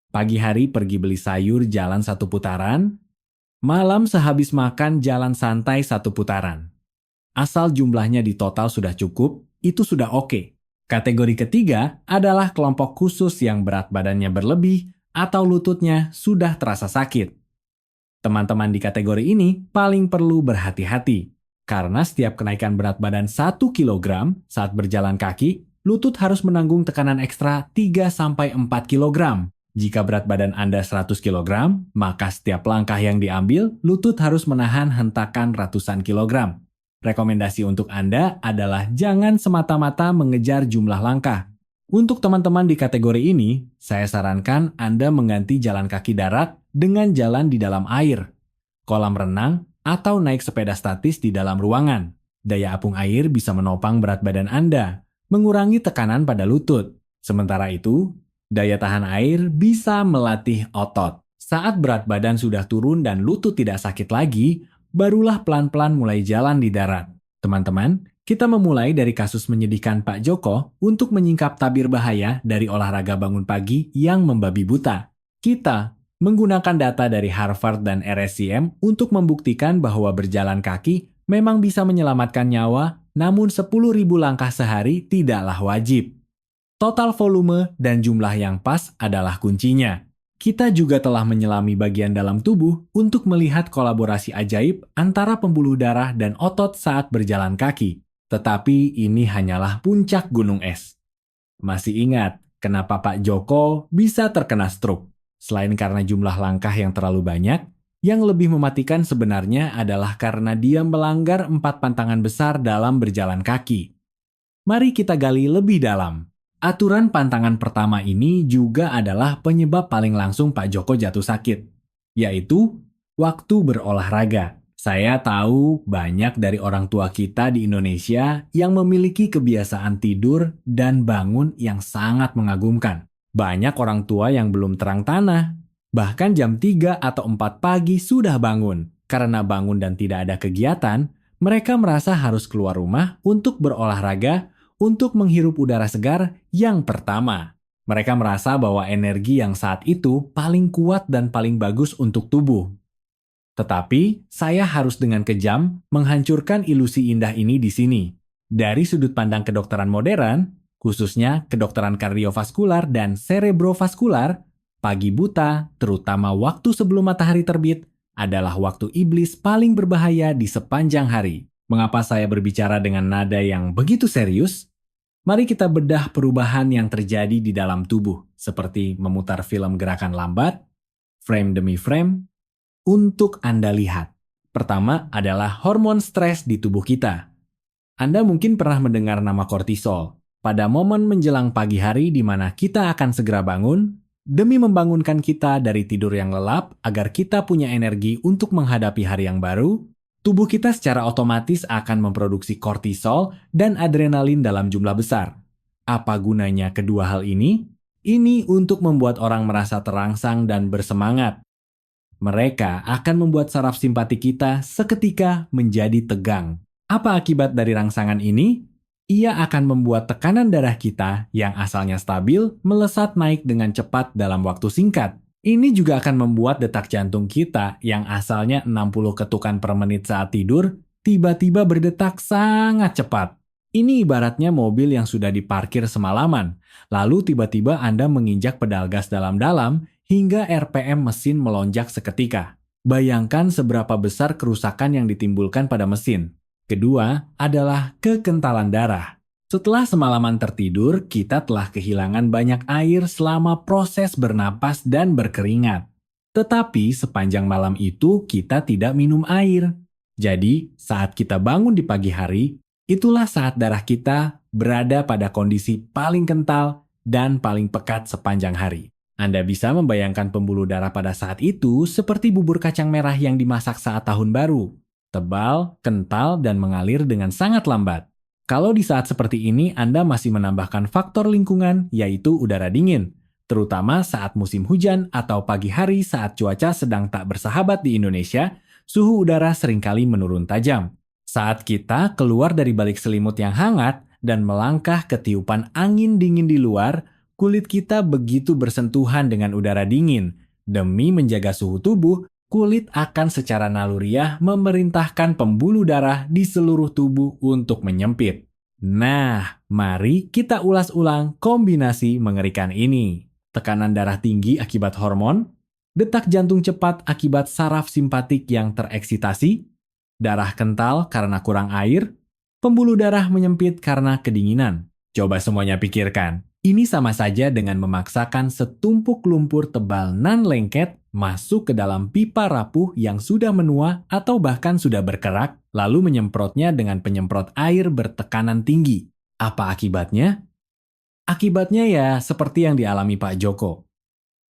Pagi hari pergi beli sayur jalan 1 putaran, malam sehabis makan jalan santai 1 putaran. Asal jumlahnya di total sudah cukup, itu sudah oke. Kategori ketiga adalah kelompok khusus yang berat badannya berlebih atau lututnya sudah terasa sakit. Teman-teman di kategori ini paling perlu berhati-hati, karena setiap kenaikan berat badan 1 kg saat berjalan kaki, lutut harus menanggung tekanan ekstra 3-4 kg. Jika berat badan Anda 100 kg, maka setiap langkah yang diambil, lutut harus menahan hentakan ratusan kilogram. Rekomendasi untuk Anda adalah jangan semata-mata mengejar jumlah langkah. Untuk teman-teman di kategori ini, saya sarankan Anda mengganti jalan kaki darat dengan jalan di dalam air, kolam renang, atau naik sepeda statis di dalam ruangan. Daya apung air bisa menopang berat badan Anda, mengurangi tekanan pada lutut. Sementara itu, daya tahan air bisa melatih otot. Saat berat badan sudah turun dan lutut tidak sakit lagi, barulah pelan-pelan mulai jalan di darat. Teman-teman, kita memulai dari kasus menyedihkan Pak Joko untuk menyingkap tabir bahaya dari olahraga bangun pagi yang membabi buta. Kita menggunakan data dari Harvard dan RSCM untuk membuktikan bahwa berjalan kaki memang bisa menyelamatkan nyawa, namun 10.000 langkah sehari tidaklah wajib. Total volume dan jumlah yang pas adalah kuncinya. Kita juga telah menyelami bagian dalam tubuh untuk melihat kolaborasi ajaib antara pembuluh darah dan otot saat berjalan kaki. Tetapi ini hanyalah puncak gunung es. Masih ingat kenapa Pak Joko bisa terkena stroke? Selain karena jumlah langkah yang terlalu banyak, yang lebih mematikan sebenarnya adalah karena dia melanggar 4 pantangan besar dalam berjalan kaki. Mari kita gali lebih dalam. Aturan pantangan pertama ini juga adalah penyebab paling langsung Pak Joko jatuh sakit, yaitu waktu berolahraga. Saya tahu banyak dari orang tua kita di Indonesia yang memiliki kebiasaan tidur dan bangun yang sangat mengagumkan. Banyak orang tua yang belum terang tanah, bahkan jam 3 atau 4 pagi sudah bangun. Karena bangun dan tidak ada kegiatan, mereka merasa harus keluar rumah untuk berolahraga, untuk menghirup udara segar yang pertama. Mereka merasa bahwa energi yang saat itu paling kuat dan paling bagus untuk tubuh. Tetapi, saya harus dengan kejam menghancurkan ilusi indah ini di sini. Dari sudut pandang kedokteran modern, khususnya kedokteran kardiovaskular dan cerebrovaskular, pagi buta, terutama waktu sebelum matahari terbit, adalah waktu iblis paling berbahaya di sepanjang hari. Mengapa saya berbicara dengan nada yang begitu serius? Mari kita bedah perubahan yang terjadi di dalam tubuh, seperti memutar film gerakan lambat, frame demi frame, untuk Anda lihat. Pertama adalah hormon stres di tubuh kita. Anda mungkin pernah mendengar nama kortisol. Pada momen menjelang pagi hari di mana kita akan segera bangun, demi membangunkan kita dari tidur yang lelap agar kita punya energi untuk menghadapi hari yang baru, tubuh kita secara otomatis akan memproduksi kortisol dan adrenalin dalam jumlah besar. Apa gunanya kedua hal ini? Ini untuk membuat orang merasa terangsang dan bersemangat. Mereka akan membuat saraf simpati kita seketika menjadi tegang. Apa akibat dari rangsangan ini? Ia akan membuat tekanan darah kita yang asalnya stabil melesat naik dengan cepat dalam waktu singkat. Ini juga akan membuat detak jantung kita yang asalnya 60 ketukan per menit saat tidur, tiba-tiba berdetak sangat cepat. Ini ibaratnya mobil yang sudah diparkir semalaman, lalu tiba-tiba Anda menginjak pedal gas dalam-dalam hingga RPM mesin melonjak seketika. Bayangkan seberapa besar kerusakan yang ditimbulkan pada mesin. Kedua adalah kekentalan darah. Setelah semalaman tertidur, kita telah kehilangan banyak air selama proses bernapas dan berkeringat. Tetapi sepanjang malam itu kita tidak minum air. Jadi, saat kita bangun di pagi hari, itulah saat darah kita berada pada kondisi paling kental dan paling pekat sepanjang hari. Anda bisa membayangkan pembuluh darah pada saat itu seperti bubur kacang merah yang dimasak saat tahun baru. Tebal, kental, dan mengalir dengan sangat lambat. Kalau di saat seperti ini Anda masih menambahkan faktor lingkungan, yaitu udara dingin, terutama saat musim hujan atau pagi hari saat cuaca sedang tak bersahabat di Indonesia, suhu udara seringkali menurun tajam. Saat kita keluar dari balik selimut yang hangat dan melangkah ke tiupan angin dingin di luar, kulit kita begitu bersentuhan dengan udara dingin. Demi menjaga suhu tubuh, kulit akan secara naluriah memerintahkan pembuluh darah di seluruh tubuh untuk menyempit. Nah, mari kita ulas ulang kombinasi mengerikan ini. Tekanan darah tinggi akibat hormon, detak jantung cepat akibat saraf simpatik yang tereksitasi, darah kental karena kurang air, pembuluh darah menyempit karena kedinginan. Coba semuanya pikirkan. Ini sama saja dengan memaksakan setumpuk lumpur tebal nan lengket masuk ke dalam pipa rapuh yang sudah menua atau bahkan sudah berkerak, lalu menyemprotnya dengan penyemprot air bertekanan tinggi. Apa akibatnya? Akibatnya ya seperti yang dialami Pak Joko.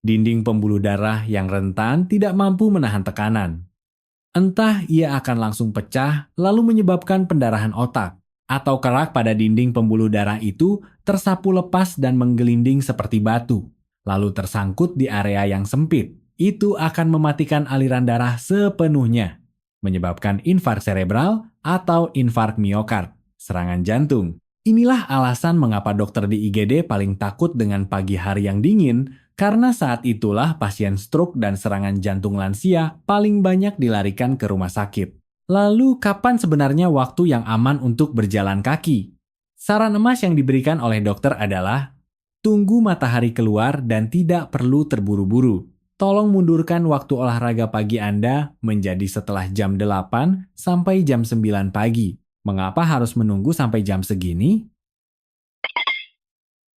Dinding pembuluh darah yang rentan tidak mampu menahan tekanan. Entah ia akan langsung pecah lalu menyebabkan pendarahan otak, atau kerak pada dinding pembuluh darah itu tersapu lepas dan menggelinding seperti batu, lalu tersangkut di area yang sempit. Itu akan mematikan aliran darah sepenuhnya, menyebabkan infark cerebral atau infark miokard, serangan jantung. Inilah alasan mengapa dokter di IGD paling takut dengan pagi hari yang dingin, karena saat itulah pasien stroke dan serangan jantung lansia paling banyak dilarikan ke rumah sakit. Lalu, kapan sebenarnya waktu yang aman untuk berjalan kaki? Saran emas yang diberikan oleh dokter adalah, tunggu matahari keluar dan tidak perlu terburu-buru. Tolong mundurkan waktu olahraga pagi Anda menjadi setelah jam 8 sampai jam 9 pagi. Mengapa harus menunggu sampai jam segini?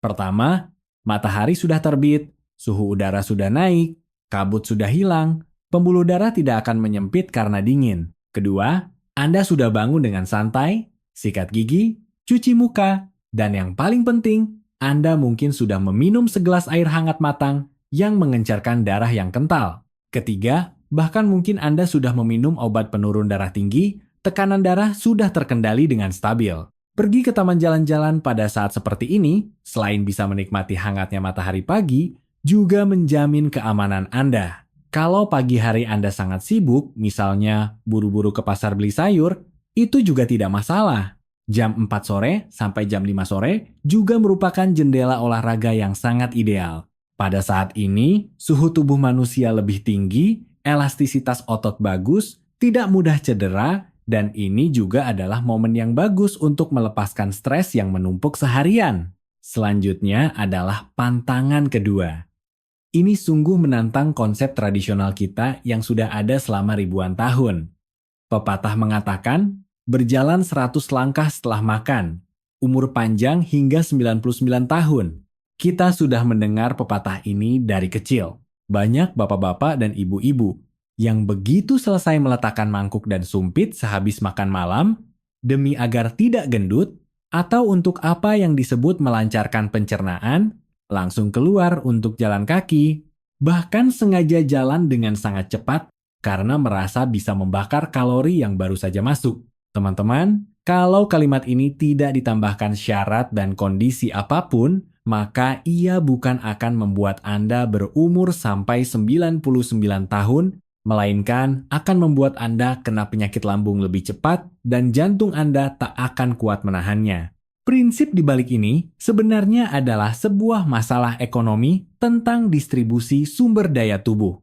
Pertama, matahari sudah terbit, suhu udara sudah naik, kabut sudah hilang, pembuluh darah tidak akan menyempit karena dingin. Kedua, Anda sudah bangun dengan santai, sikat gigi, cuci muka, dan yang paling penting, Anda mungkin sudah meminum segelas air hangat matang yang mengencarkan darah yang kental. Ketiga, bahkan mungkin Anda sudah meminum obat penurun darah tinggi, tekanan darah sudah terkendali dengan stabil. Pergi ke taman jalan-jalan pada saat seperti ini, selain bisa menikmati hangatnya matahari pagi, juga menjamin keamanan Anda. Kalau pagi hari Anda sangat sibuk, misalnya buru-buru ke pasar beli sayur, itu juga tidak masalah. Jam 4 sore sampai jam 5 sore juga merupakan jendela olahraga yang sangat ideal. Pada saat ini, suhu tubuh manusia lebih tinggi, elastisitas otot bagus, tidak mudah cedera, dan ini juga adalah momen yang bagus untuk melepaskan stres yang menumpuk seharian. Selanjutnya adalah pantangan kedua. Ini sungguh menantang konsep tradisional kita yang sudah ada selama ribuan tahun. Pepatah mengatakan, berjalan 100 langkah setelah makan, umur panjang hingga 99 tahun. Kita sudah mendengar pepatah ini dari kecil. Banyak bapak-bapak dan ibu-ibu yang begitu selesai meletakkan mangkuk dan sumpit sehabis makan malam, demi agar tidak gendut, atau untuk apa yang disebut melancarkan pencernaan, langsung keluar untuk jalan kaki, bahkan sengaja jalan dengan sangat cepat karena merasa bisa membakar kalori yang baru saja masuk. Teman-teman, kalau kalimat ini tidak ditambahkan syarat dan kondisi apapun, maka ia bukan akan membuat Anda berumur sampai 99 tahun, melainkan akan membuat Anda kena penyakit lambung lebih cepat dan jantung Anda tak akan kuat menahannya. Prinsip di balik ini sebenarnya adalah sebuah masalah ekonomi tentang distribusi sumber daya tubuh.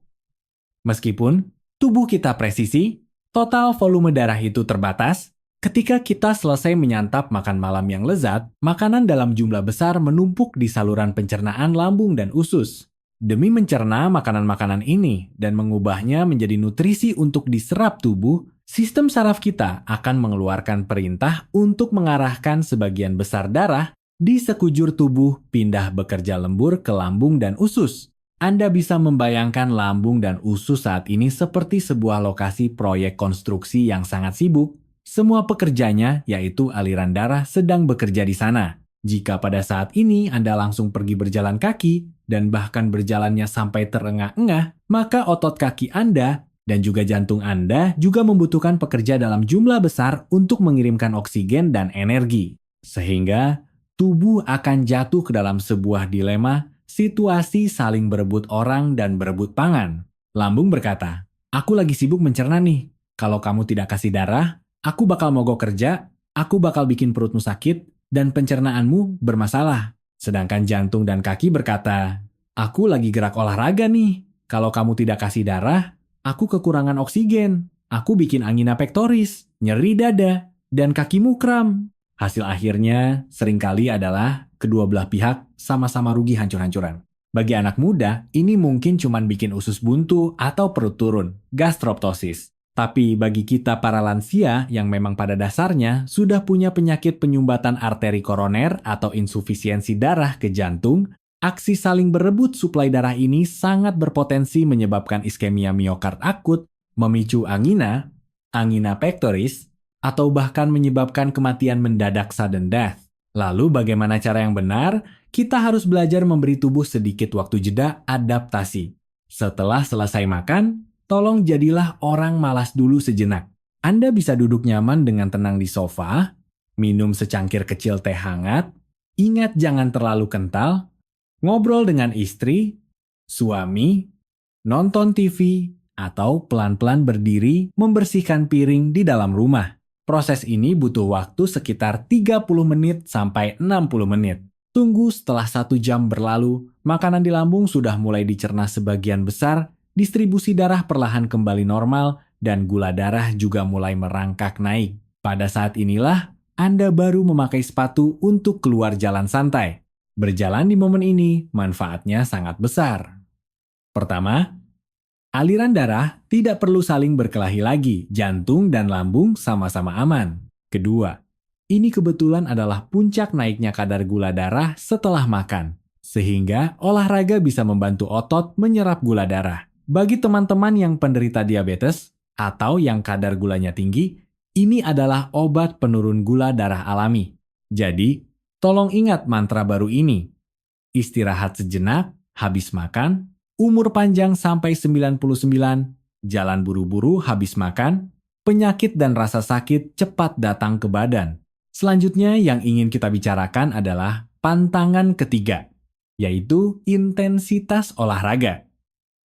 Meskipun tubuh kita presisi, total volume darah itu terbatas. Ketika kita selesai menyantap makan malam yang lezat, makanan dalam jumlah besar menumpuk di saluran pencernaan lambung dan usus. Demi mencerna makanan-makanan ini dan mengubahnya menjadi nutrisi untuk diserap tubuh, sistem saraf kita akan mengeluarkan perintah untuk mengarahkan sebagian besar darah di sekujur tubuh pindah bekerja lembur ke lambung dan usus. Anda bisa membayangkan lambung dan usus saat ini seperti sebuah lokasi proyek konstruksi yang sangat sibuk. Semua pekerjanya, yaitu aliran darah, sedang bekerja di sana. Jika pada saat ini Anda langsung pergi berjalan kaki dan bahkan berjalannya sampai terengah-engah, maka otot kaki Anda dan juga jantung Anda juga membutuhkan pekerja dalam jumlah besar untuk mengirimkan oksigen dan energi. Sehingga tubuh akan jatuh ke dalam sebuah dilema, situasi saling berebut orang dan berebut pangan. Lambung berkata, "Aku lagi sibuk mencerna nih. Kalau kamu tidak kasih darah, aku bakal mogok kerja, aku bakal bikin perutmu sakit, dan pencernaanmu bermasalah." Sedangkan jantung dan kaki berkata, "Aku lagi gerak olahraga nih. Kalau kamu tidak kasih darah, aku kekurangan oksigen. Aku bikin angina pektoris, nyeri dada, dan kakimu kram." Hasil akhirnya seringkali adalah kedua belah pihak sama-sama rugi hancur-hancuran. Bagi anak muda, ini mungkin cuma bikin usus buntu atau perut turun, gastroptosis. Tapi bagi kita para lansia yang memang pada dasarnya sudah punya penyakit penyumbatan arteri koroner atau insufisiensi darah ke jantung, aksi saling berebut suplai darah ini sangat berpotensi menyebabkan iskemia miokard akut, memicu angina, angina pectoris, atau bahkan menyebabkan kematian mendadak sudden death. Lalu bagaimana cara yang benar? Kita harus belajar memberi tubuh sedikit waktu jeda adaptasi. Setelah selesai makan, tolong jadilah orang malas dulu sejenak. Anda bisa duduk nyaman dengan tenang di sofa, minum secangkir kecil teh hangat, ingat jangan terlalu kental, ngobrol dengan istri, suami, nonton TV, atau pelan-pelan berdiri membersihkan piring di dalam rumah. Proses ini butuh waktu sekitar 30 menit sampai 60 menit. Tunggu setelah 1 jam berlalu, makanan di lambung sudah mulai dicerna sebagian besar, distribusi darah perlahan kembali normal, dan gula darah juga mulai merangkak naik. Pada saat inilah, Anda baru memakai sepatu untuk keluar jalan santai. Berjalan di momen ini, manfaatnya sangat besar. Pertama, aliran darah tidak perlu saling berkelahi lagi, jantung dan lambung sama-sama aman. Kedua, ini kebetulan adalah puncak naiknya kadar gula darah setelah makan, sehingga olahraga bisa membantu otot menyerap gula darah. Bagi teman-teman yang penderita diabetes atau yang kadar gulanya tinggi, ini adalah obat penurun gula darah alami. Jadi, tolong ingat mantra baru ini. Istirahat sejenak, habis makan, umur panjang sampai 99, jalan buru-buru habis makan, penyakit dan rasa sakit cepat datang ke badan. Selanjutnya yang ingin kita bicarakan adalah pantangan ketiga, yaitu intensitas olahraga.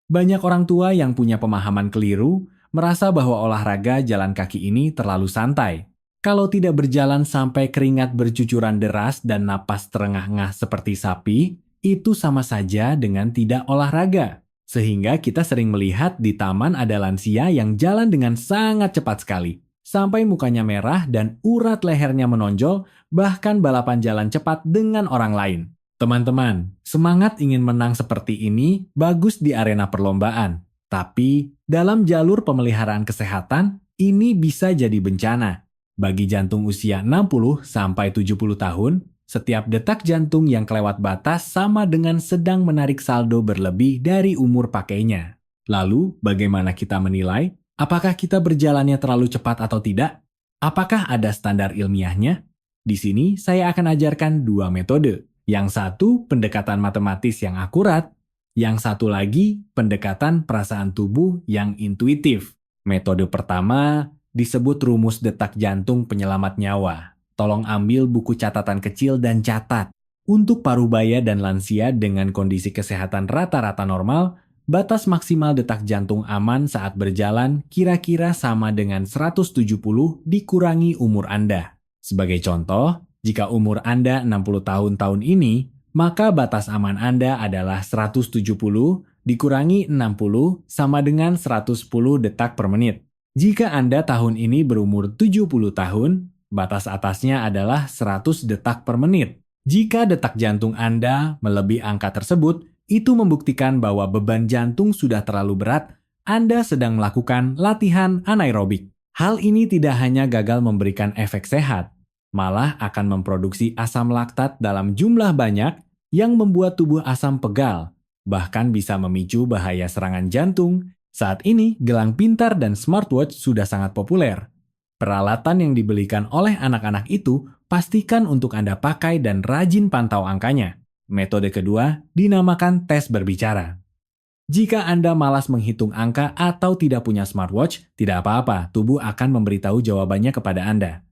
Banyak orang tua yang punya pemahaman keliru merasa bahwa olahraga jalan kaki ini terlalu santai. Kalau tidak berjalan sampai keringat bercucuran deras dan napas terengah-engah seperti sapi, itu sama saja dengan tidak olahraga. Sehingga kita sering melihat di taman ada lansia yang jalan dengan sangat cepat sekali. Sampai mukanya merah dan urat lehernya menonjol, bahkan balapan jalan cepat dengan orang lain. Teman-teman, semangat ingin menang seperti ini bagus di arena perlombaan. Tapi dalam jalur pemeliharaan kesehatan, ini bisa jadi bencana. Bagi jantung usia 60-70 tahun, setiap detak jantung yang kelewat batas sama dengan sedang menarik saldo berlebih dari umur pakainya. Lalu, bagaimana kita menilai? Apakah kita berjalannya terlalu cepat atau tidak? Apakah ada standar ilmiahnya? Di sini saya akan ajarkan 2 metode. Yang satu, pendekatan matematis yang akurat. Yang satu lagi, pendekatan perasaan tubuh yang intuitif. Metode pertama disebut rumus detak jantung penyelamat nyawa. Tolong ambil buku catatan kecil dan catat. Untuk parubaya dan lansia dengan kondisi kesehatan rata-rata normal, batas maksimal detak jantung aman saat berjalan kira-kira sama dengan 170 dikurangi umur Anda. Sebagai contoh, Jika umur Anda 60 tahun ini, maka batas aman Anda adalah 170 dikurangi 60 sama dengan 110 detak per menit. Jika Anda tahun ini berumur 70 tahun, batas atasnya adalah 100 detak per menit. Jika detak jantung Anda melebihi angka tersebut, itu membuktikan bahwa beban jantung sudah terlalu berat, Anda sedang melakukan latihan anaerobik. Hal ini tidak hanya gagal memberikan efek sehat, malah akan memproduksi asam laktat dalam jumlah banyak yang membuat tubuh asam pegal, bahkan bisa memicu bahaya serangan jantung. Saat ini, gelang pintar dan smartwatch sudah sangat populer. Peralatan yang dibelikan oleh anak-anak itu pastikan untuk Anda pakai dan rajin pantau angkanya. Metode kedua dinamakan tes berbicara. Jika Anda malas menghitung angka atau tidak punya smartwatch, tidak apa-apa, tubuh akan memberitahu jawabannya kepada Anda.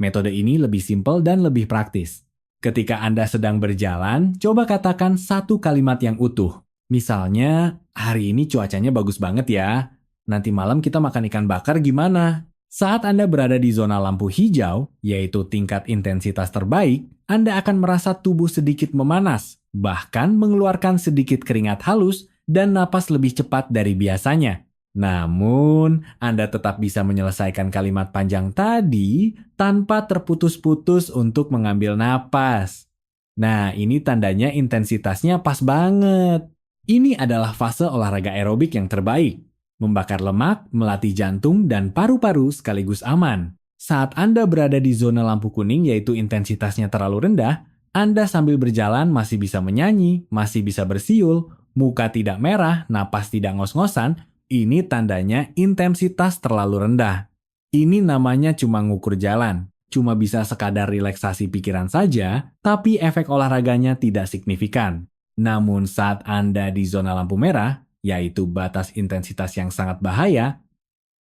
Metode ini lebih simpel dan lebih praktis. Ketika Anda sedang berjalan, coba katakan satu kalimat yang utuh. Misalnya, hari ini cuacanya bagus banget ya. Nanti malam kita makan ikan bakar gimana? Saat Anda berada di zona lampu hijau, yaitu tingkat intensitas terbaik, Anda akan merasa tubuh sedikit memanas, bahkan mengeluarkan sedikit keringat halus dan napas lebih cepat dari biasanya. Namun, Anda tetap bisa menyelesaikan kalimat panjang tadi tanpa terputus-putus untuk mengambil napas. Nah, ini tandanya intensitasnya pas banget. Ini adalah fase olahraga aerobik yang terbaik. Membakar lemak, melatih jantung, dan paru-paru sekaligus aman. Saat Anda berada di zona lampu kuning yaitu intensitasnya terlalu rendah, Anda sambil berjalan masih bisa menyanyi, masih bisa bersiul, muka tidak merah, napas tidak ngos-ngosan, ini tandanya intensitas terlalu rendah. Ini namanya cuma ngukur jalan. Cuma bisa sekadar relaksasi pikiran saja, tapi efek olahraganya tidak signifikan. Namun saat Anda di zona lampu merah, yaitu batas intensitas yang sangat bahaya,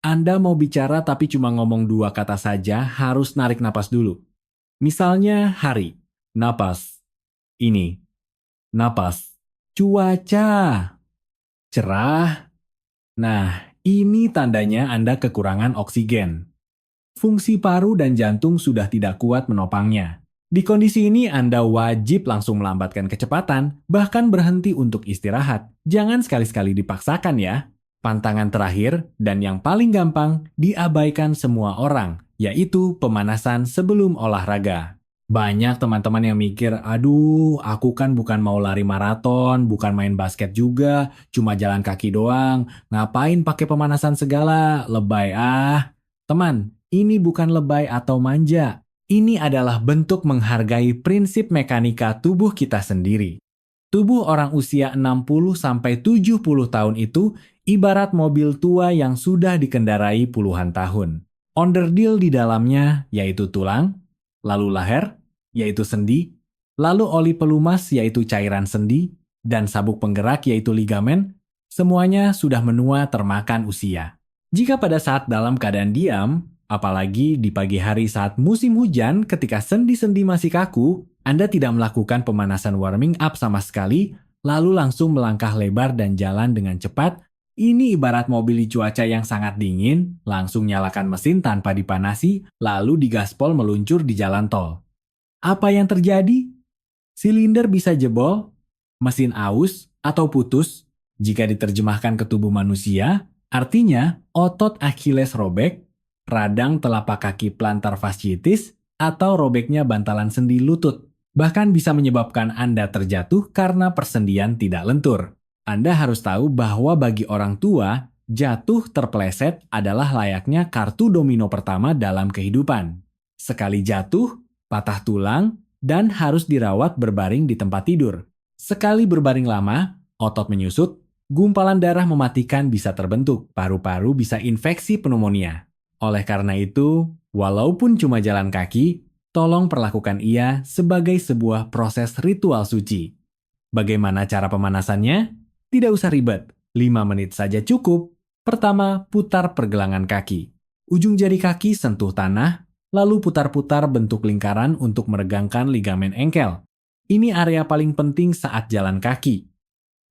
Anda mau bicara tapi cuma ngomong dua kata saja harus narik napas dulu. Misalnya hari, napas. Ini, napas. Cuaca, cerah. Nah, ini tandanya Anda kekurangan oksigen. Fungsi paru dan jantung sudah tidak kuat menopangnya. Di kondisi ini Anda wajib langsung melambatkan kecepatan, bahkan berhenti untuk istirahat. Jangan sekali-sekali dipaksakan ya. Pantangan terakhir, dan yang paling gampang, diabaikan semua orang, yaitu pemanasan sebelum olahraga. Banyak teman-teman yang mikir, aduh, aku kan bukan mau lari maraton, bukan main basket juga, cuma jalan kaki doang, ngapain pakai pemanasan segala, lebay ah. Teman, ini bukan lebay atau manja. Ini adalah bentuk menghargai prinsip mekanika tubuh kita sendiri. Tubuh orang usia 60-70 tahun itu ibarat mobil tua yang sudah dikendarai puluhan tahun. Onderdil di dalamnya yaitu tulang, lalu leher, yaitu sendi, lalu oli pelumas yaitu cairan sendi, dan sabuk penggerak yaitu ligamen, semuanya sudah menua termakan usia. Jika pada saat dalam keadaan diam, apalagi di pagi hari saat musim hujan ketika sendi-sendi masih kaku, Anda tidak melakukan pemanasan warming up sama sekali, lalu langsung melangkah lebar dan jalan dengan cepat, ini ibarat mobil di cuaca yang sangat dingin, langsung nyalakan mesin tanpa dipanasi, lalu digaspol meluncur di jalan tol. Apa yang terjadi? Silinder bisa jebol, mesin aus, atau putus. Jika diterjemahkan ke tubuh manusia, artinya otot Achilles robek, radang telapak kaki plantar fasciitis, atau robeknya bantalan sendi lutut. Bahkan bisa menyebabkan Anda terjatuh karena persendian tidak lentur. Anda harus tahu bahwa bagi orang tua, jatuh terpeleset adalah layaknya kartu domino pertama dalam kehidupan. Sekali jatuh, patah tulang, dan harus dirawat berbaring di tempat tidur. Sekali berbaring lama, otot menyusut, gumpalan darah mematikan bisa terbentuk, paru-paru bisa infeksi pneumonia. Oleh karena itu, walaupun cuma jalan kaki, tolong perlakukan ia sebagai sebuah proses ritual suci. Bagaimana cara pemanasannya? Tidak usah ribet, 5 menit saja cukup. Pertama, putar pergelangan kaki. Ujung jari kaki sentuh tanah, lalu putar-putar bentuk lingkaran untuk meregangkan ligamen engkel. Ini area paling penting saat jalan kaki.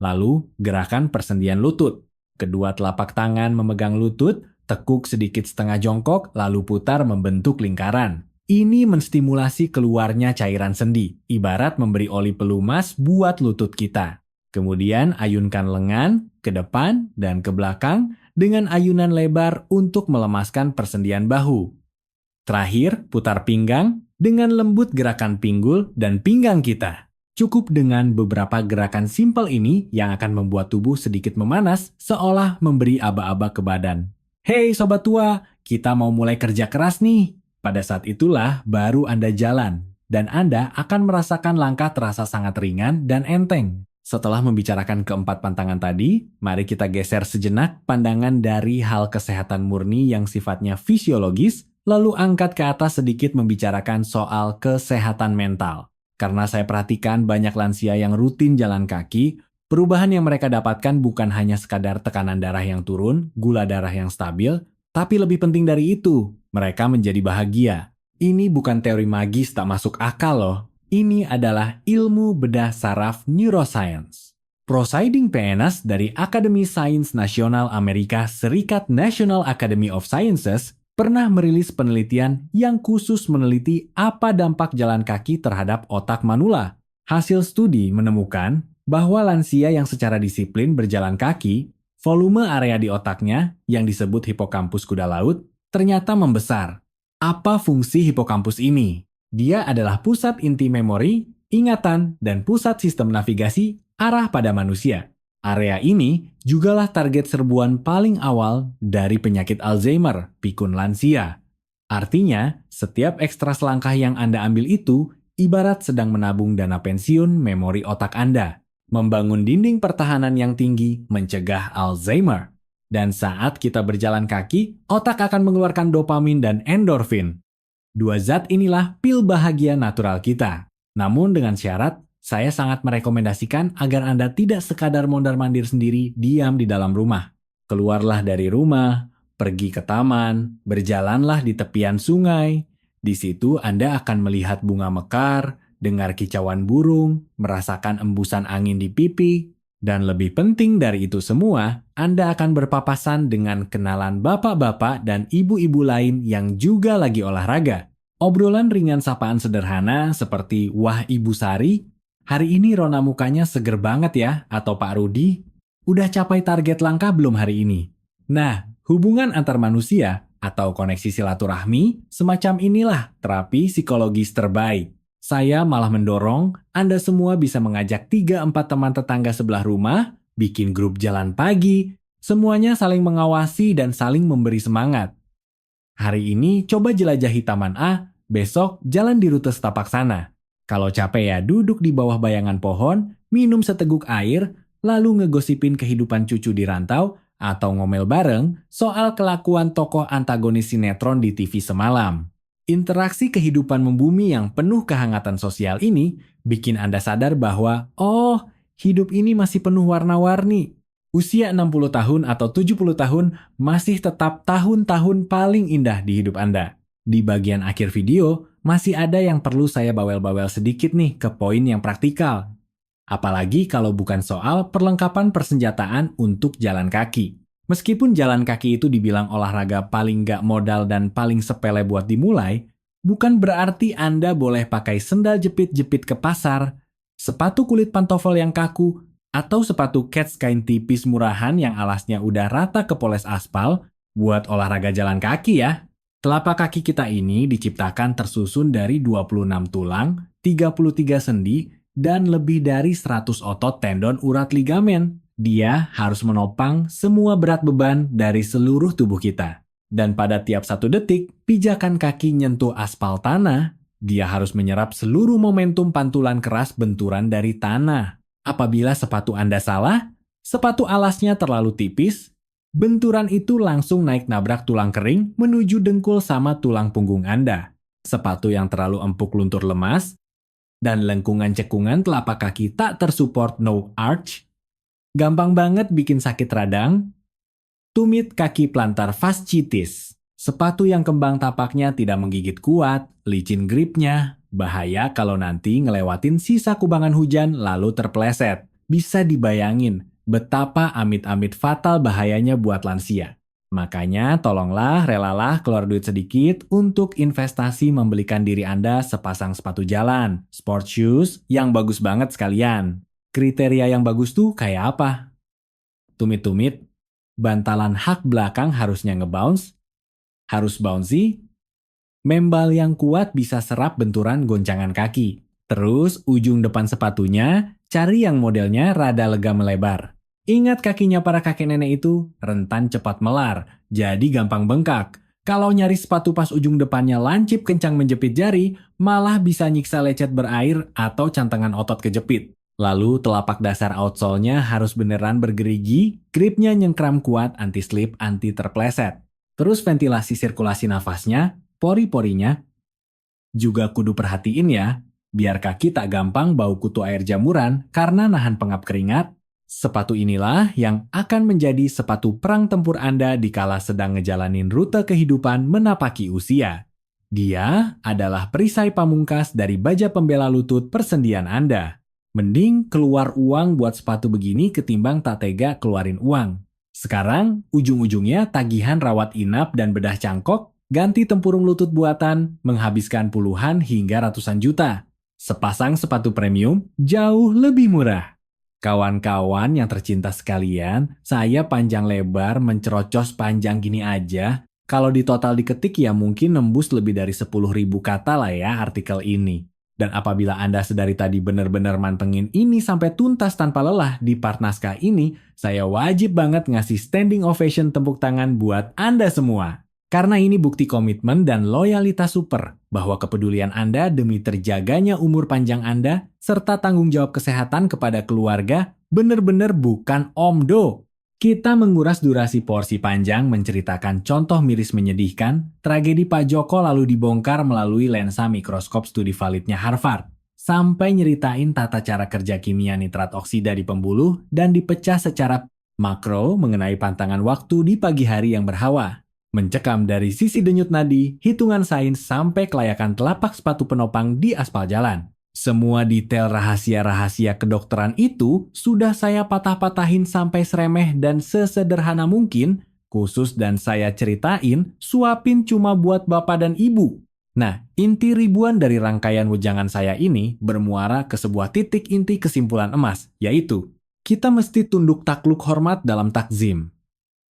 Lalu, gerakan persendian lutut. Kedua telapak tangan memegang lutut, tekuk sedikit setengah jongkok, lalu putar membentuk lingkaran. Ini menstimulasi keluarnya cairan sendi, ibarat memberi oli pelumas buat lutut kita. Kemudian ayunkan lengan ke depan dan ke belakang dengan ayunan lebar untuk melemaskan persendian bahu. Terakhir, putar pinggang dengan lembut gerakan pinggul dan pinggang kita. Cukup dengan beberapa gerakan simpel ini yang akan membuat tubuh sedikit memanas seolah memberi aba-aba ke badan. Hei sobat tua, kita mau mulai kerja keras nih. Pada saat itulah baru Anda jalan, dan Anda akan merasakan langkah terasa sangat ringan dan enteng. Setelah membicarakan keempat pantangan tadi, mari kita geser sejenak pandangan dari hal kesehatan murni yang sifatnya fisiologis, lalu angkat ke atas sedikit membicarakan soal kesehatan mental. Karena saya perhatikan banyak lansia yang rutin jalan kaki, perubahan yang mereka dapatkan bukan hanya sekadar tekanan darah yang turun, gula darah yang stabil, tapi lebih penting dari itu, mereka menjadi bahagia. Ini bukan teori magis tak masuk akal loh. Ini adalah ilmu bedah saraf neuroscience. Proceeding PNAS dari Akademi Sains Nasional Amerika Serikat National Academy of Sciences pernah merilis penelitian yang khusus meneliti apa dampak jalan kaki terhadap otak manula. Hasil studi menemukan bahwa lansia yang secara disiplin berjalan kaki, volume area di otaknya yang disebut hipokampus kuda laut ternyata membesar. Apa fungsi hipokampus ini? Dia adalah pusat inti memori, ingatan, dan pusat sistem navigasi arah pada manusia. Area ini jugalah target serbuan paling awal dari penyakit Alzheimer, pikun lansia. Artinya, setiap ekstra selangkah yang Anda ambil itu ibarat sedang menabung dana pensiun memori otak Anda. Membangun dinding pertahanan yang tinggi mencegah Alzheimer. Dan saat kita berjalan kaki, otak akan mengeluarkan dopamin dan endorfin. Dua zat inilah pil bahagia natural kita. Namun dengan syarat, saya sangat merekomendasikan agar Anda tidak sekadar mondar-mandir sendiri diam di dalam rumah. Keluarlah dari rumah, pergi ke taman, berjalanlah di tepian sungai. Di situ Anda akan melihat bunga mekar, dengar kicauan burung, merasakan embusan angin di pipi, dan lebih penting dari itu semua, Anda akan berpapasan dengan kenalan bapak-bapak dan ibu-ibu lain yang juga lagi olahraga. Obrolan ringan sapaan sederhana seperti, "Wah Ibu Sari, hari ini rona mukanya seger banget ya," atau "Pak Rudi, udah capai target langkah belum hari ini?" Nah, hubungan antar manusia atau koneksi silaturahmi semacam inilah terapi psikologis terbaik. Saya malah mendorong Anda semua bisa mengajak 3-4 teman tetangga sebelah rumah, bikin grup jalan pagi, semuanya saling mengawasi dan saling memberi semangat. Hari ini coba jelajahi Taman A, besok jalan di rute setapak sana. Kalau capek ya duduk di bawah bayangan pohon, minum seteguk air, lalu ngegosipin kehidupan cucu di rantau, atau ngomel bareng soal kelakuan tokoh antagonis sinetron di TV semalam. Interaksi kehidupan membumi yang penuh kehangatan sosial ini bikin Anda sadar bahwa, oh, hidup ini masih penuh warna-warni. Usia 60 tahun atau 70 tahun masih tetap tahun-tahun paling indah di hidup Anda. Di bagian akhir video, masih ada yang perlu saya bawel-bawel sedikit nih ke poin yang praktikal. Apalagi kalau bukan soal perlengkapan persenjataan untuk jalan kaki. Meskipun jalan kaki itu dibilang olahraga paling gak modal dan paling sepele buat dimulai, bukan berarti Anda boleh pakai sendal jepit-jepit ke pasar, sepatu kulit pantofel yang kaku, atau sepatu kets kain tipis murahan yang alasnya udah rata kepoles aspal buat olahraga jalan kaki ya. Telapak kaki kita ini diciptakan tersusun dari 26 tulang, 33 sendi, dan lebih dari 100 otot tendon urat ligamen. Dia harus menopang semua berat beban dari seluruh tubuh kita. Dan pada tiap 1 detik, pijakan kaki nyentuh aspal tanah, dia harus menyerap seluruh momentum pantulan keras benturan dari tanah. Apabila sepatu Anda salah, sepatu alasnya terlalu tipis, benturan itu langsung naik nabrak tulang kering menuju dengkul sama tulang punggung Anda. Sepatu yang terlalu empuk luntur lemas, dan lengkungan cekungan telapak kaki tak tersupport no arch, gampang banget bikin sakit radang. Tumit kaki plantar fasciitis, sepatu yang kembang tapaknya tidak menggigit kuat, licin gripnya, bahaya kalau nanti ngelewatin sisa kubangan hujan lalu terpeleset. Bisa dibayangin betapa amit-amit fatal bahayanya buat lansia. Makanya tolonglah relalah keluar duit sedikit untuk investasi membelikan diri Anda sepasang sepatu jalan, sport shoes yang bagus banget sekalian. Kriteria yang bagus tuh kayak apa? Tumit-tumit, bantalan hak belakang harusnya ngebounce, harus bouncy, membal yang kuat bisa serap benturan goncangan kaki. Terus ujung depan sepatunya, cari yang modelnya rada lega melebar. Ingat kakinya para kakek nenek itu rentan cepat melar, jadi gampang bengkak. Kalau nyari sepatu pas ujung depannya lancip kencang menjepit jari, malah bisa nyiksa lecet berair atau cantengan otot kejepit. Lalu telapak dasar outsole-nya harus beneran bergerigi, gripnya nyengkram kuat anti-slip, anti-terpleset. Terus ventilasi sirkulasi nafasnya, pori-porinya, juga kudu perhatiin ya, biar kaki tak gampang bau kutu air jamuran karena nahan pengap keringat. Sepatu inilah yang akan menjadi sepatu perang tempur Anda dikala sedang ngejalanin rute kehidupan menapaki usia. Dia adalah perisai pamungkas dari baja pembela lutut persendian Anda. Mending keluar uang buat sepatu begini ketimbang tak tega keluarin uang. Sekarang, ujung-ujungnya tagihan rawat inap dan bedah cangkok, ganti tempurung lutut buatan, menghabiskan puluhan hingga ratusan juta. Sepasang sepatu premium jauh lebih murah. Kawan-kawan yang tercinta sekalian, saya panjang lebar mencerocos panjang gini aja. Kalau di total diketik ya mungkin nembus lebih dari 10.000 kata lah ya artikel ini. Dan apabila Anda sedari tadi benar-benar mantengin ini sampai tuntas tanpa lelah di part naskah ini, saya wajib banget ngasih standing ovation tepuk tangan buat Anda semua. Karena ini bukti komitmen dan loyalitas super bahwa kepedulian Anda demi terjaganya umur panjang Anda serta tanggung jawab kesehatan kepada keluarga benar-benar bukan omdo. Kita menguras durasi porsi panjang menceritakan contoh miris menyedihkan, tragedi Pak Joko lalu dibongkar melalui lensa mikroskop studi validnya Harvard, sampai nyeritain tata cara kerja kimia nitrat oksida di pembuluh dan dipecah secara makro mengenai pantangan waktu di pagi hari yang berhawa. Mencekam dari sisi denyut nadi, hitungan sains sampai kelayakan telapak sepatu penopang di aspal jalan. Semua detail rahasia-rahasia kedokteran itu sudah saya patah-patahin sampai seremeh dan sesederhana mungkin, khusus dan saya ceritain, suapin cuma buat bapak dan ibu. Nah, inti ribuan dari rangkaian wejangan saya ini bermuara ke sebuah titik inti kesimpulan emas, yaitu kita mesti tunduk takluk hormat dalam takzim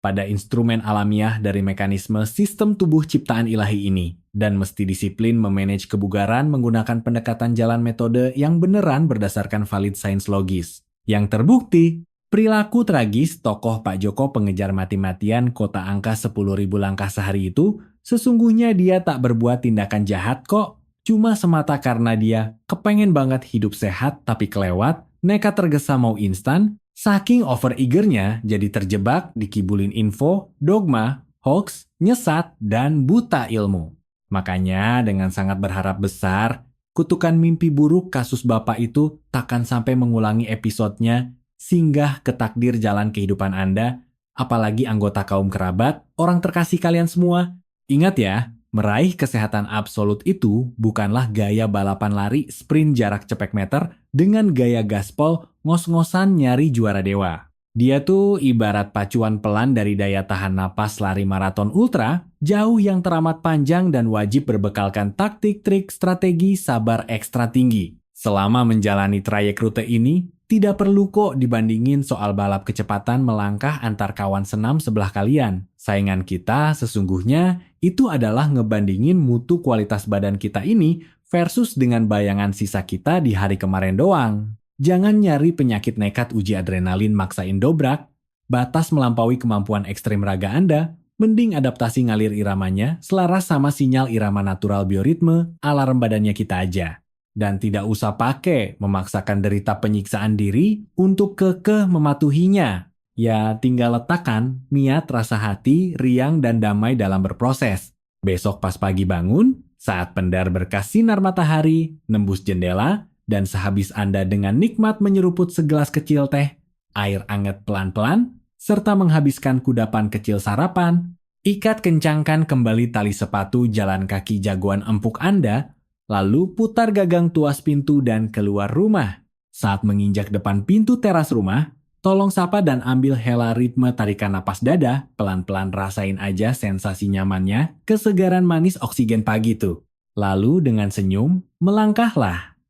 pada instrumen alamiah dari mekanisme sistem tubuh ciptaan ilahi ini, dan mesti disiplin memanage kebugaran menggunakan pendekatan jalan metode yang beneran berdasarkan valid sains logis. Yang terbukti, perilaku tragis tokoh Pak Joko pengejar mati-matian kota angka 10.000 langkah sehari itu, sesungguhnya dia tak berbuat tindakan jahat kok, cuma semata karena dia kepengen banget hidup sehat tapi kelewat, nekat tergesa mau instan, saking over-eagernya jadi terjebak dikibulin info, dogma, hoax, nyesat, dan buta ilmu. Makanya dengan sangat berharap besar, kutukan mimpi buruk kasus bapak itu takkan sampai mengulangi episodenya singgah ke takdir jalan kehidupan Anda, apalagi anggota kaum kerabat, orang terkasih kalian semua. Ingat ya, meraih kesehatan absolut itu bukanlah gaya balapan lari sprint jarak cepek meter dengan gaya gaspol ngos-ngosan nyari juara dewa. Dia tuh ibarat pacuan pelan dari daya tahan napas lari maraton ultra, jauh yang teramat panjang dan wajib berbekalkan taktik, trik, strategi, sabar ekstra tinggi. Selama menjalani trayek rute ini, tidak perlu kok dibandingin soal balap kecepatan melangkah antar kawan senam sebelah kalian. Saingan kita sesungguhnya itu adalah ngebandingin mutu kualitas badan kita ini versus dengan bayangan sisa kita di hari kemarin doang. Jangan nyari penyakit nekat uji adrenalin maksain dobrak, batas melampaui kemampuan ekstrim raga Anda, mending adaptasi ngalir iramanya selaras sama sinyal irama natural bioritme alarm badannya kita aja. Dan tidak usah pakai memaksakan derita penyiksaan diri untuk kekeh mematuhinya. Ya tinggal letakkan niat rasa hati, riang dan damai dalam berproses. Besok pas pagi bangun, saat pendar berkas sinar matahari, nembus jendela, dan sehabis Anda dengan nikmat menyeruput segelas kecil teh, air anget pelan-pelan, serta menghabiskan kudapan kecil sarapan, ikat kencangkan kembali tali sepatu jalan kaki jagoan empuk Anda, lalu putar gagang tuas pintu dan keluar rumah. Saat menginjak depan pintu teras rumah, Tolong sapa dan ambil hela ritme tarikan napas dada, pelan-pelan rasain aja sensasi nyamannya, kesegaran manis oksigen pagi tuh. Lalu dengan senyum, melangkahlah.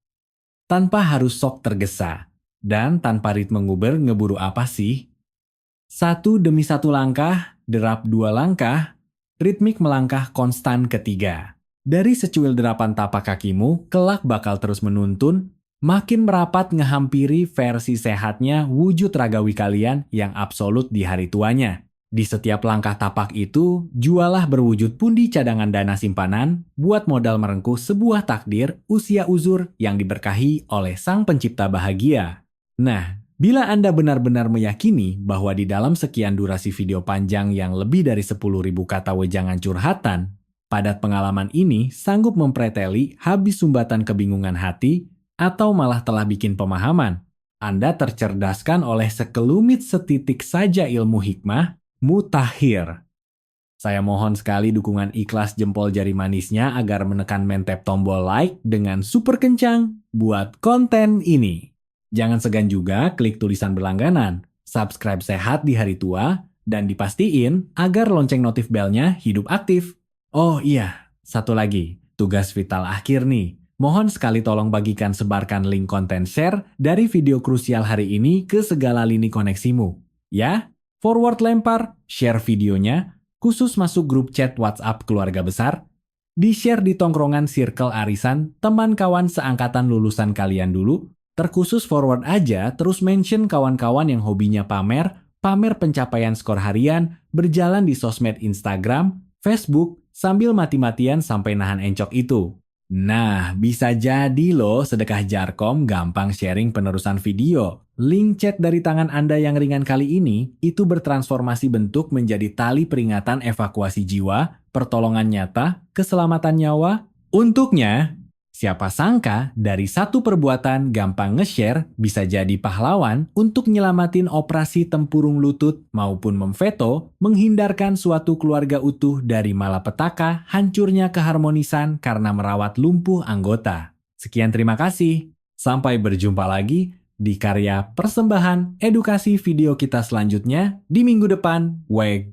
Tanpa harus sok tergesa. Dan tanpa ritme nguber ngeburu apa sih? Satu demi satu langkah, derap dua langkah, ritmik melangkah konstan ketiga. Dari secuil derapan tapak kakimu, kelak bakal terus menuntun, makin merapat ngehampiri versi sehatnya wujud ragawi kalian yang absolut di hari tuanya. Di setiap langkah tapak itu, jualah berwujud pundi cadangan dana simpanan buat modal merengkuh sebuah takdir usia uzur yang diberkahi oleh Sang Pencipta bahagia. Nah, bila Anda benar-benar meyakini bahwa di dalam sekian durasi video panjang yang lebih dari 10.000 kata wejangan curhatan, padat pengalaman ini sanggup mempreteli habis sumbatan kebingungan hati atau malah telah bikin pemahaman. Anda tercerdaskan oleh sekelumit setitik saja ilmu hikmah, mutakhir. Saya mohon sekali dukungan ikhlas jempol jari manisnya agar menekan mentep tombol like dengan super kencang buat konten ini. Jangan segan juga klik tulisan berlangganan, subscribe sehat di hari tua, dan dipastiin agar lonceng notif belnya hidup aktif. Oh iya, satu lagi, tugas vital akhir nih. Mohon sekali tolong bagikan sebarkan link konten share dari video krusial hari ini ke segala lini koneksimu. Ya, forward lempar, share videonya, khusus masuk grup chat WhatsApp keluarga besar, di-share di tongkrongan circle arisan, teman kawan seangkatan lulusan kalian dulu, terkhusus forward aja terus mention kawan-kawan yang hobinya pamer pencapaian skor harian, berjalan di sosmed Instagram, Facebook, sambil mati-matian sampai nahan encok itu. Nah, bisa jadi loh sedekah Jarkom gampang sharing penerusan video. Link chat dari tangan Anda yang ringan kali ini itu bertransformasi bentuk menjadi tali peringatan evakuasi jiwa, pertolongan nyata, keselamatan nyawa. Untuknya, siapa sangka dari satu perbuatan gampang nge-share bisa jadi pahlawan untuk nyelamatin operasi tempurung lutut maupun memveto, menghindarkan suatu keluarga utuh dari malapetaka hancurnya keharmonisan karena merawat lumpuh anggota. Sekian terima kasih. Sampai berjumpa lagi di karya persembahan edukasi video kita selanjutnya di minggu depan. Weg.